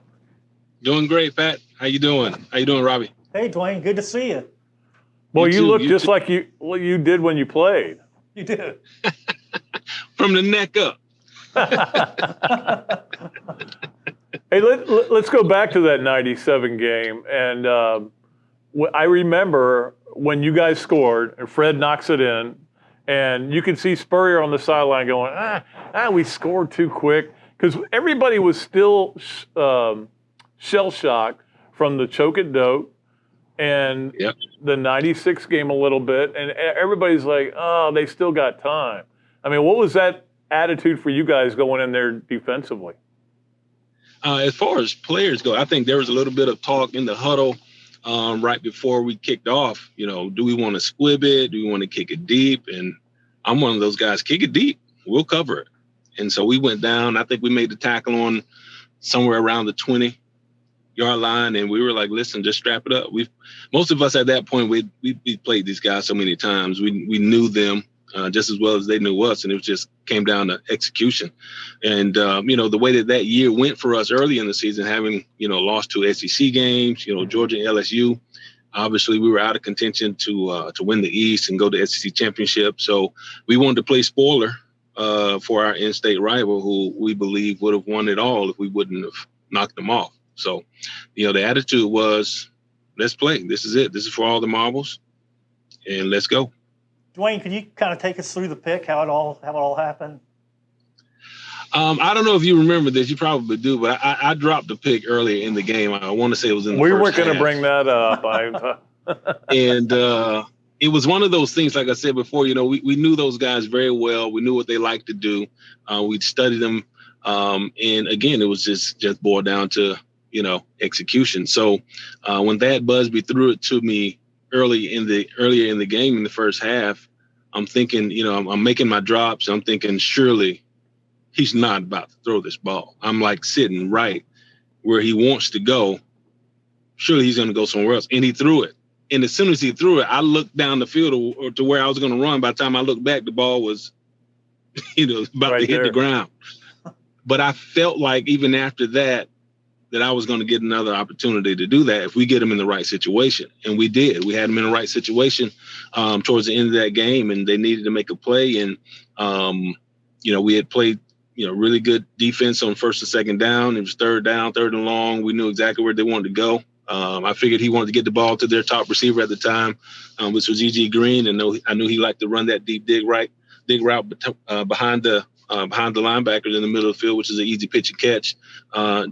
Speaker 7: Doing great, Pat. How you doing? How you doing, Robbie?
Speaker 6: Hey, Dwayne, good to see you.
Speaker 1: Well, you
Speaker 7: too,
Speaker 1: look
Speaker 7: you
Speaker 1: just
Speaker 7: too.
Speaker 1: like you did when you played.
Speaker 6: You did.
Speaker 7: From the neck up.
Speaker 1: Hey, let's go back to that 97 game. And I remember when you guys scored and Fred knocks it in, and you could see Spurrier on the sideline going, we scored too quick. Because everybody was still shell-shocked from the choke it dope and the 96 game a little bit. And everybody's like, oh, they still got time. I mean, what was that attitude for you guys going in there defensively?
Speaker 7: As far as players go, I think there was a little bit of talk in the huddle right before we kicked off. You know, do we want to squib it? Do we want to kick it deep? And I'm one of those guys, kick it deep. We'll cover it. And so we went down. I think we made the tackle on somewhere around the 20-yard line, and we were like, listen, just strap it up. Most of us at that point, we played these guys so many times. We knew them just as well as they knew us, and it just came down to execution. And, the way that year went for us early in the season, having, lost 2 SEC games, Georgia and LSU, obviously we were out of contention to win the East and go to SEC championship. So we wanted to play spoiler for our in-state rival, who we believe would have won it all if we wouldn't have knocked them off. So, the attitude was, let's play. This is it. This is for all the marbles, and let's go.
Speaker 6: Dwayne, can you kind of take us through the pick, how it all happened?
Speaker 7: I don't know if you remember this. You probably do, but I dropped the pick earlier in the game. I want to say it was in the
Speaker 1: We
Speaker 7: first
Speaker 1: weren't going to
Speaker 7: half.
Speaker 1: bring that up.
Speaker 7: And it was one of those things, like I said before, we knew those guys very well. We knew what they liked to do. We'd studied them. And again, it was just boiled down to, execution. So when Thad Busby threw it to me earlier in the game in the first half, I'm thinking, I'm making my drops. I'm thinking, surely he's not about to throw this ball. I'm like sitting right where he wants to go. Surely he's going to go somewhere else. And he threw it. And as soon as he threw it, I looked down the field to where I was going to run. By the time I looked back, the ball was, about to hit the ground. But I felt like even after that I was going to get another opportunity to do that if we get him in the right situation. And we did. We had him in the right situation towards the end of that game, and they needed to make a play. And, we had played really good defense on first and second down. It was third down, third and long. We knew exactly where they wanted to go. I figured he wanted to get the ball to their top receiver at the time, which was E.G. Green, and I knew he liked to run that deep dig route behind the linebackers in the middle of the field, which is an easy pitch and catch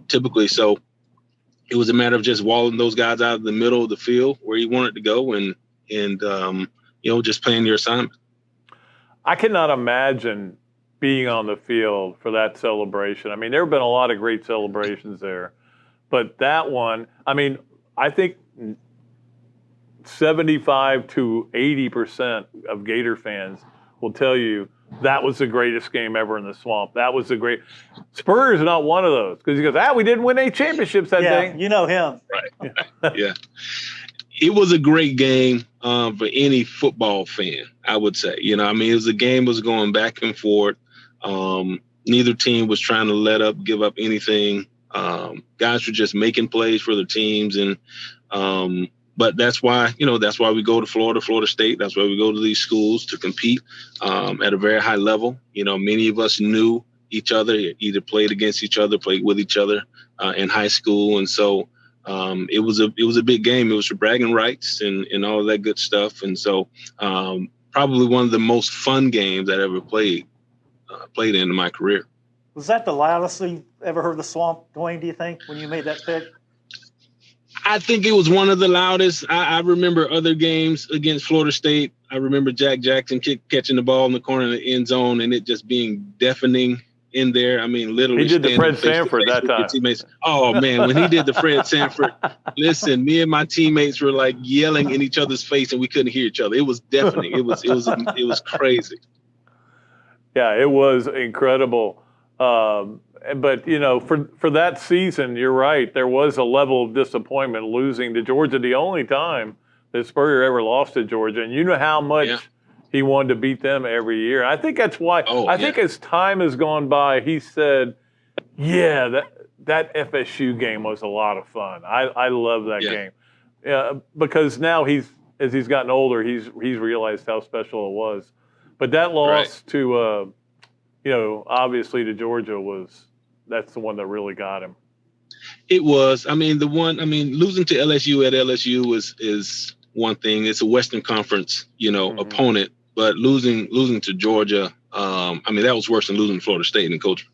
Speaker 7: typically. So it was a matter of just walling those guys out of the middle of the field where he wanted to go, and just playing your assignment.
Speaker 1: I cannot imagine being on the field for that celebration. I mean, there have been a lot of great celebrations there, but that one, I mean, I think 75 to 80% of Gator fans will tell you that was the greatest game ever in the Swamp. That was the great. Spurrier's not one of those because he goes, we didn't win any championships that day.
Speaker 6: You know him.
Speaker 7: Right. Yeah. It was a great game for any football fan, I would say. It was a game was going back and forth. Neither team was trying to let up, give up anything. Guys were just making plays for their teams. But that's why we go to Florida State. That's why we go to these schools to compete at a very high level. Many of us knew each other, either played against each other, played with each other in high school. And so it was a big game. It was for bragging rights and all of that good stuff. And so probably one of the most fun games I ever played in my career.
Speaker 6: Was that the loudest you ever heard the Swamp, Dwayne, do you think, when you made that pick?
Speaker 7: I think it was one of the loudest. I remember other games against Florida State. I remember Jack Jackson catching the ball in the corner of the end zone and it just being deafening in there. I mean, literally.
Speaker 1: He did the Fred Sanford that time.
Speaker 7: Teammates. Oh, man, when he did the Fred Sanford, listen, me and my teammates were like yelling in each other's face and we couldn't hear each other. It was deafening. It was crazy.
Speaker 1: Yeah, it was incredible. But, for that season, you're right. There was a level of disappointment losing to Georgia, the only time that Spurrier ever lost to Georgia. And you know how much he wanted to beat them every year. I think that's why. I think as time has gone by, he said, that FSU game was a lot of fun. I love that game. Because now as he's gotten older, he's realized how special it was. But that loss to, obviously to Georgia that's the one that really got him.
Speaker 7: It was. Losing to LSU at LSU is one thing. It's a Western Conference, opponent. But losing to Georgia, that was worse than losing to Florida State in Coach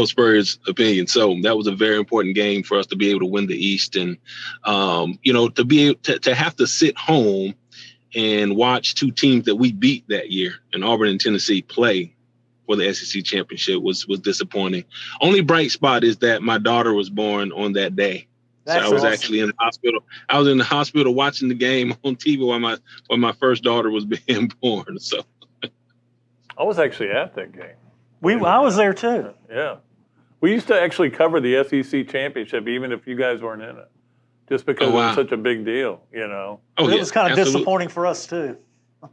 Speaker 7: Spurrier's opinion. So that was a very important game for us to be able to win the East, and to be able to have to sit home and watch two teams that we beat that year in Auburn and Tennessee play for the SEC championship was disappointing. Only bright spot is that my daughter was born on that day.
Speaker 6: That's
Speaker 7: so I was
Speaker 6: awesome.
Speaker 7: actually in the hospital. I was in the hospital watching the game on TV while my first daughter was being born. So
Speaker 1: I was actually at that game.
Speaker 6: I was there too.
Speaker 1: Yeah. We used to actually cover the SEC championship even if you guys weren't in it. Just because it was such a big deal,
Speaker 6: It was kind of disappointing for us too.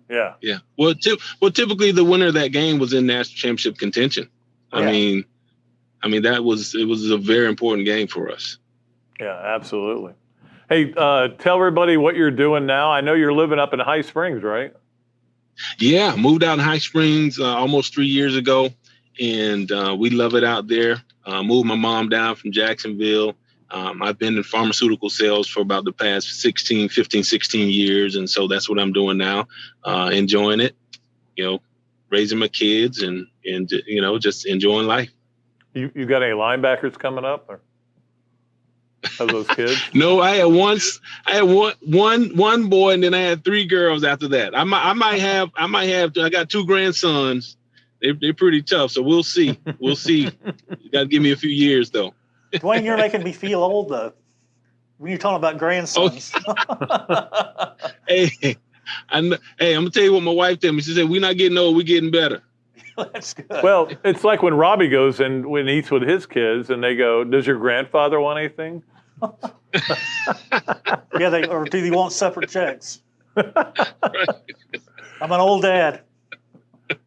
Speaker 1: Yeah.
Speaker 7: Yeah. Well, typically the winner of that game was in national championship contention. It was a very important game for us.
Speaker 1: Yeah, absolutely. Hey, tell everybody what you're doing now. I know you're living up in High Springs, right?
Speaker 7: Yeah, moved out in High Springs almost 3 years ago, and we love it out there. Moved my mom down from Jacksonville. I've been in pharmaceutical sales for about the past 16 years. And so that's what I'm doing now. Enjoying it, raising my kids and just enjoying life.
Speaker 1: You got any linebackers coming up or of those kids?
Speaker 7: No, I had one boy and then I had three girls after that. I got two grandsons. They're pretty tough. So we'll see. You got to give me a few years though.
Speaker 6: Dwayne, you're making me feel old, though, when you're talking about grandsons.
Speaker 7: Hey, I'm going to tell you what my wife told me. She said, we're not getting old, we're getting better.
Speaker 6: That's good.
Speaker 1: Well, it's like when Robbie goes and when he eats with his kids and they go, does your grandfather want anything?
Speaker 6: Or do they want separate checks? I'm an old dad.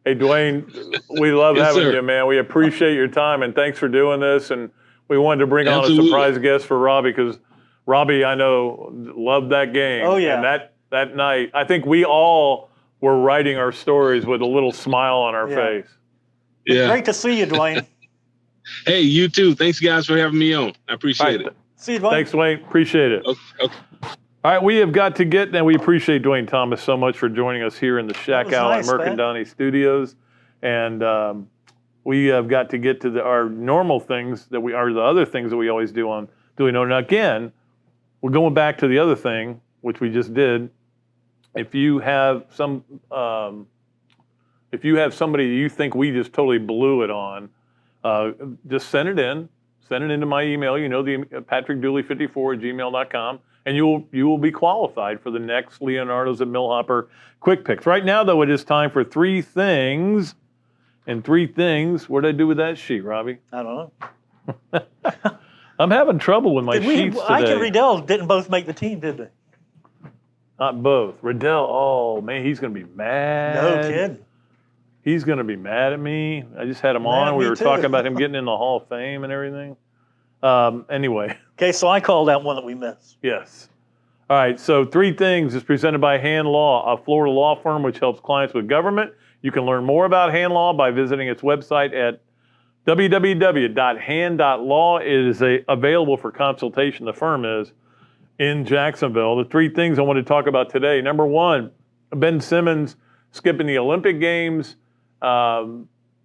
Speaker 1: Hey, Dwayne, we love having
Speaker 7: sir.
Speaker 1: you, man. We appreciate your time, and thanks for doing this. And we wanted to bring on a surprise guest for Robbie because Robbie, I know, loved that game.
Speaker 6: Oh, yeah.
Speaker 1: And that night, I think we all were writing our stories with a little smile on our face.
Speaker 7: Yeah.
Speaker 6: Great to see you, Dwayne.
Speaker 7: Hey, you too. Thanks, guys, for having me on. I appreciate it.
Speaker 6: See you, Dwayne.
Speaker 1: Thanks, Dwayne. Appreciate it.
Speaker 7: Okay.
Speaker 1: All right, we have got to get, and we appreciate Dwayne Thomas so much for joining us here in the Shack Out
Speaker 6: nice,
Speaker 1: at Mercandani Studios. And we have got to get to our normal things that we are, the other things that we always do on Duly Noted. Now, again, we're going back to the other thing, which we just did. If you have somebody you think we just totally blew it on, just send it in. Send it into my email. You know, the patrickdooley54@gmail.com. And you will be qualified for the next Leonardo's at Millhopper Quick Picks. Right now, though, it is time for 3 things. And 3 things, what did I do with that sheet, Robbie?
Speaker 6: I don't know.
Speaker 1: I'm having trouble with my sheets today.
Speaker 6: Ike and Riddell didn't both make the team, did they?
Speaker 1: Not both. Riddell, oh, man, he's going to be mad.
Speaker 6: No kidding.
Speaker 1: He's going to be mad at me. I just had him
Speaker 6: Mad
Speaker 1: on.
Speaker 6: at
Speaker 1: We
Speaker 6: me
Speaker 1: were
Speaker 6: too.
Speaker 1: talking about him getting in the Hall of Fame and everything. Anyway.
Speaker 6: Okay, so I called that one that we missed.
Speaker 1: Yes. All right, so 3 things is presented by Hand Law, a Florida law firm which helps clients with government. You can learn more about Hand Law by visiting its website at www.hand.law. It is available for consultation. The firm is in Jacksonville. The 3 things I want to talk about today. Number 1, Ben Simmons skipping the Olympic Games. I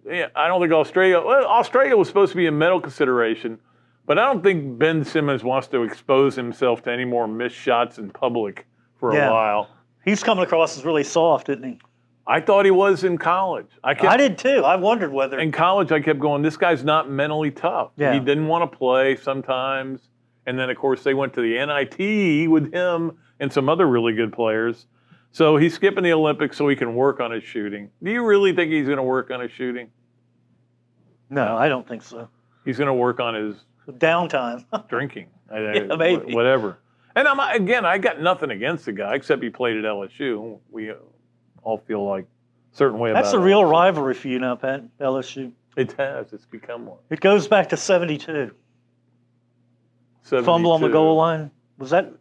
Speaker 1: don't think Australia was supposed to be a medal consideration. But I don't think Ben Simmons wants to expose himself to any more missed shots in public for a while.
Speaker 6: He's coming across as really soft, isn't he?
Speaker 1: I thought he was in college.
Speaker 6: I did too. I wondered whether.
Speaker 1: In college, I kept going, this guy's not mentally tough.
Speaker 6: Yeah.
Speaker 1: He didn't want to play sometimes. And then, of course, they went to the NIT with him and some other really good players. So he's skipping the Olympics so he can work on his shooting. Do you really think he's going to work on his shooting?
Speaker 6: No, I don't think so.
Speaker 1: He's going to work on his
Speaker 6: Downtime.
Speaker 1: drinking,
Speaker 6: maybe.
Speaker 1: whatever. And I got nothing against the guy except he played at LSU. We all feel like a certain way about it.
Speaker 6: That's a real rivalry for you now, Pat, LSU.
Speaker 1: It has. It's become one.
Speaker 6: It goes back to 72.
Speaker 1: 72.
Speaker 6: Fumble on the goal line. Was that?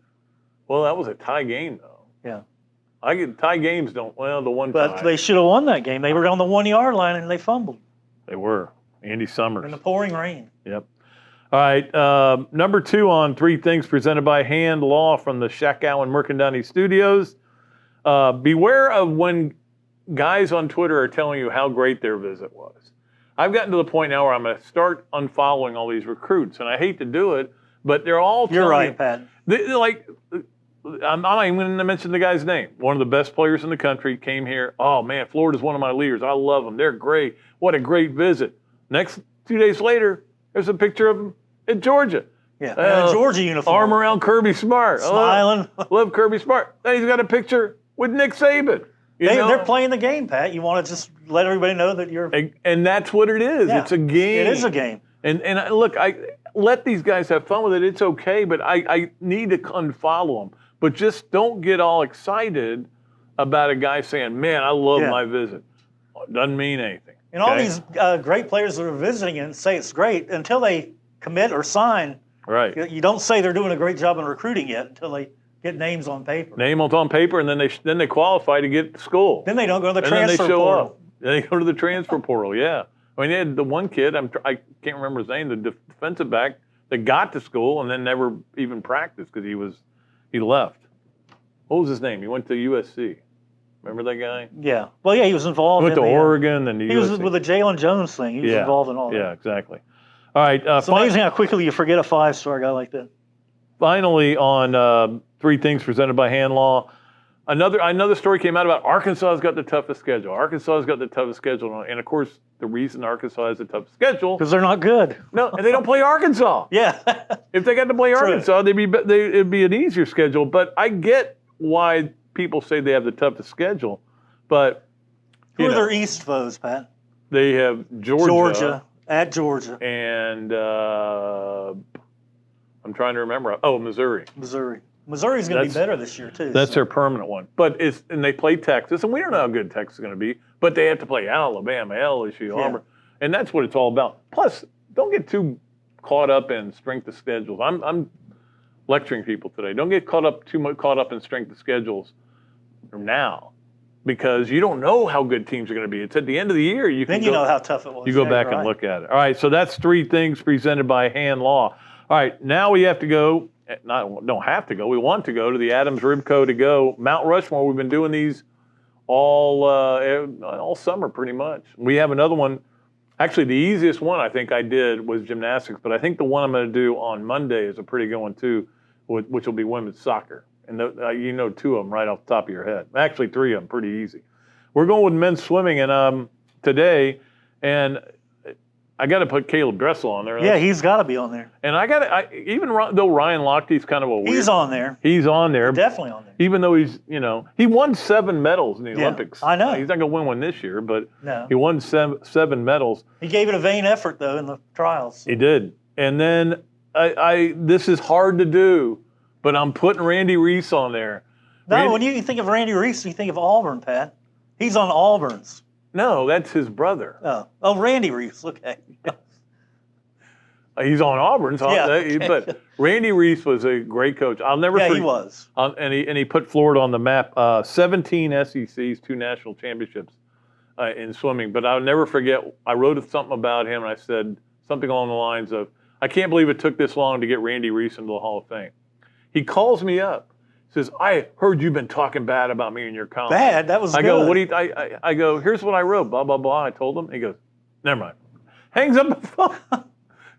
Speaker 1: Well, that was a tie game, though.
Speaker 6: Yeah.
Speaker 1: Tie games don't. Well, the one
Speaker 6: But
Speaker 1: tie.
Speaker 6: they should have won that game. They were on the 1-yard line and they fumbled
Speaker 1: They were. Andy Summers.
Speaker 6: in the pouring rain.
Speaker 1: Yep. All right. Number 2 on 3 things presented by Hand Law from the Shack Out and Mercandani Studios. Beware of when guys on Twitter are telling you how great their visit was. I've gotten to the point now where I'm going to start unfollowing all these recruits, and I hate to do it, but they're all
Speaker 6: You're
Speaker 1: telling
Speaker 6: right,
Speaker 1: me,
Speaker 6: Pat.
Speaker 1: I'm not even going to mention the guy's name. One of the best players in the country came here. Oh, man, Florida's one of my leaders. I love them. They're great. What a great visit. Next 2 days later, there's a picture of him in Georgia.
Speaker 6: Yeah, in a Georgia uniform.
Speaker 1: Arm around Kirby Smart.
Speaker 6: Smiling.
Speaker 1: Love Kirby Smart. Then he's got a picture with Nick Saban.
Speaker 6: They're playing the game, Pat. You want to just let everybody know that you're.
Speaker 1: And that's what it is.
Speaker 6: Yeah,
Speaker 1: it's a game.
Speaker 6: It is a game.
Speaker 1: And look, I let these guys have fun with it. It's okay, but I need to unfollow them. But just don't get all excited about a guy saying, man, I love my visit. Doesn't mean anything.
Speaker 6: And all these great players that are visiting and say it's great, until they commit or sign,
Speaker 1: right?
Speaker 6: You don't say they're doing a great job in recruiting yet until they get names on paper.
Speaker 1: Names on paper, and then they qualify to get to school.
Speaker 6: Then they don't go to the
Speaker 1: and
Speaker 6: transfer
Speaker 1: then they show
Speaker 6: portal.
Speaker 1: Up. Then they go to the transfer portal, yeah. I mean, they had the one kid, I can't remember his name, the defensive back, that got to school and then never even practiced because he left. What was his name? He went to USC. Remember that guy?
Speaker 6: Yeah. Well, yeah, he was involved.
Speaker 1: He went to Oregon and
Speaker 6: he
Speaker 1: USC.
Speaker 6: was with the Jalen Jones thing. He was involved in all that.
Speaker 1: Yeah, exactly. All right.
Speaker 6: It's amazing how quickly you forget a 5-star guy like that.
Speaker 1: Finally, on 3 things presented by Hand Law, another story came out about Arkansas has got the toughest schedule. Arkansas has got the toughest schedule, and of course, the reason Arkansas has the toughest schedule
Speaker 6: because they're not good.
Speaker 1: No, and they don't play Arkansas.
Speaker 6: Yeah.
Speaker 1: If they got to play Arkansas, it'd be an easier schedule. But I get why people say they have the toughest schedule, but
Speaker 6: who are their East foes, Pat?
Speaker 1: They have Georgia
Speaker 6: at Georgia,
Speaker 1: and I'm trying to remember. Oh, Missouri.
Speaker 6: Missouri's going to be better this year too.
Speaker 1: That's their permanent one. But and they play Texas, and we don't know how good Texas is going to be. But they have to play Alabama, LSU, Auburn, and that's what it's all about. Plus, don't get too caught up in strength of schedules. I'm lecturing people today. Don't get too much caught up in strength of schedules now. because you don't know how good teams are going to be. It's at the end of the year.
Speaker 6: Then you know how tough it was.
Speaker 1: You go
Speaker 6: Yeah,
Speaker 1: back
Speaker 6: you're
Speaker 1: and
Speaker 6: right.
Speaker 1: look at it. All right, so that's 3 things presented by Hand Law. All right, now we have to go. Don't have to go. We want to go to the Adams Ribco to go Mount Rushmore. We've been doing these all summer pretty much. We have another one. Actually, the easiest one I think I did was gymnastics, but I think the one I'm going to do on Monday is a pretty good one too, which will be women's soccer. And you know 2 of them right off the top of your head. Actually, 3 of them, pretty easy. We're going with men's swimming and today, and I got to put Caleb Dressel on there.
Speaker 6: Yeah, he's got to be on there.
Speaker 1: And even though Ryan Lochte's kind of a weird.
Speaker 6: He's on there.
Speaker 1: He's on there.
Speaker 6: Definitely on there.
Speaker 1: Even though he won 7 medals in the Olympics.
Speaker 6: I know.
Speaker 1: He's not going to win one this year, but
Speaker 6: No.
Speaker 1: he won 7 medals.
Speaker 6: He gave it a vain effort, though, in the trials.
Speaker 1: He did. And then this is hard to do, but I'm putting Randy Reese on there.
Speaker 6: No, when you think of Randy Reese, you think of Auburn, Pat. He's on Auburn's.
Speaker 1: No, that's his brother.
Speaker 6: Oh, Randy Reese. Look at him.
Speaker 1: He's on Auburn's,
Speaker 6: Yeah, okay.
Speaker 1: But Randy Reese was a great coach. I'll never forget.
Speaker 6: Yeah, he was.
Speaker 1: And he put Florida on the map. 17 SECs, 2 national championships in swimming. But I'll never forget, I wrote something about him, and I said something along the lines of, I can't believe it took this long to get Randy Reese into the Hall of Fame. He calls me up, says, I heard you've been talking bad about me in your column.
Speaker 6: Bad? That was
Speaker 1: I
Speaker 6: good.
Speaker 1: go, what do you, I go, here's what I wrote, blah, blah, blah. I told him. He goes, never mind. Hangs up the phone.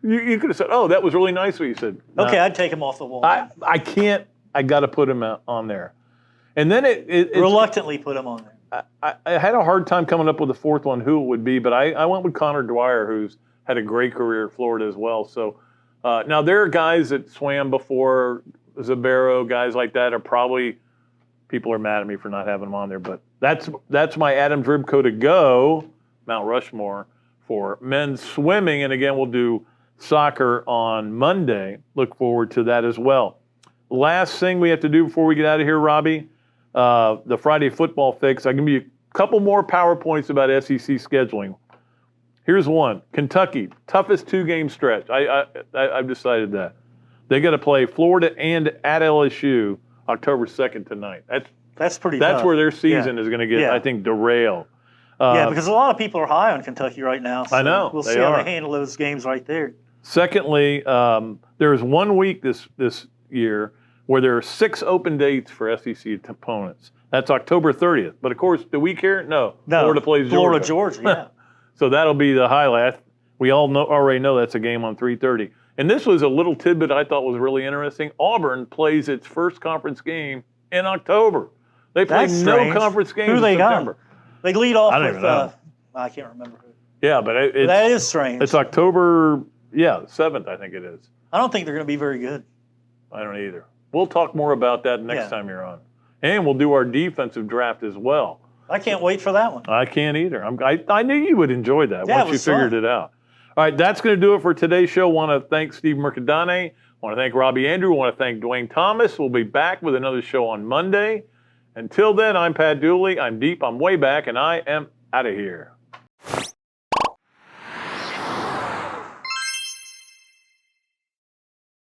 Speaker 1: You could have said, oh, that was really nice what you said. No.
Speaker 6: Okay, I'd take him off the wall.
Speaker 1: I can't. I got to put him on there. And then it's
Speaker 6: reluctantly put him on there.
Speaker 1: I had a hard time coming up with the 4th one, who it would be, but I went with Connor Dwyer, who's had a great career at Florida as well. So now there are guys that swam before Zabero, guys like that are probably, people are mad at me for not having them on there, but that's my Adams Ribco to go, Mount Rushmore, for men's swimming. And again, we'll do soccer on Monday. Look forward to that as well. Last thing we have to do before we get out of here, Robbie, the Friday football fix. I'll give you a couple more PowerPoints about SEC scheduling. Here's one. Kentucky, toughest 2-game stretch. I've decided that. They got to play Florida and at LSU October 2nd to 9th.
Speaker 6: That's pretty
Speaker 1: That's
Speaker 6: tough.
Speaker 1: where their season is going to get, I think, derailed.
Speaker 6: Yeah, because a lot of people are high on Kentucky right now. So
Speaker 1: I know.
Speaker 6: We'll see how they handle those games right there.
Speaker 1: Secondly, there is 1 week this year where there are 6 open dates for SEC opponents. That's October 30th. But, of course, the week here, no. Florida plays Georgia.
Speaker 6: Georgia, yeah.
Speaker 1: So that'll be the highlight. We all already know that's a game on 3:30. And this was a little tidbit I thought was really interesting. Auburn plays its first conference game in October. They play no conference games
Speaker 6: in
Speaker 1: September.
Speaker 6: Got? They lead off
Speaker 1: I don't
Speaker 6: with,
Speaker 1: even know.
Speaker 6: I can't remember who.
Speaker 1: Yeah, but
Speaker 6: that is strange.
Speaker 1: It's October, 7th, I think it is.
Speaker 6: I don't think they're going to be very good.
Speaker 1: I don't either. We'll talk more about that next time you're on. And we'll do our defensive draft as well.
Speaker 6: I can't wait for that one.
Speaker 1: I can't either. I knew you would enjoy that
Speaker 6: Yeah,
Speaker 1: once you figured it out. All right, that's going to do it for today's show. I want to thank Steve Mercandani. I want to thank Robbie Andreu. I want to thank Dwayne Thomas. We'll be back with another show on Monday. Until then, I'm Pat Dooley. I'm deep. I'm way back, and I am out of here.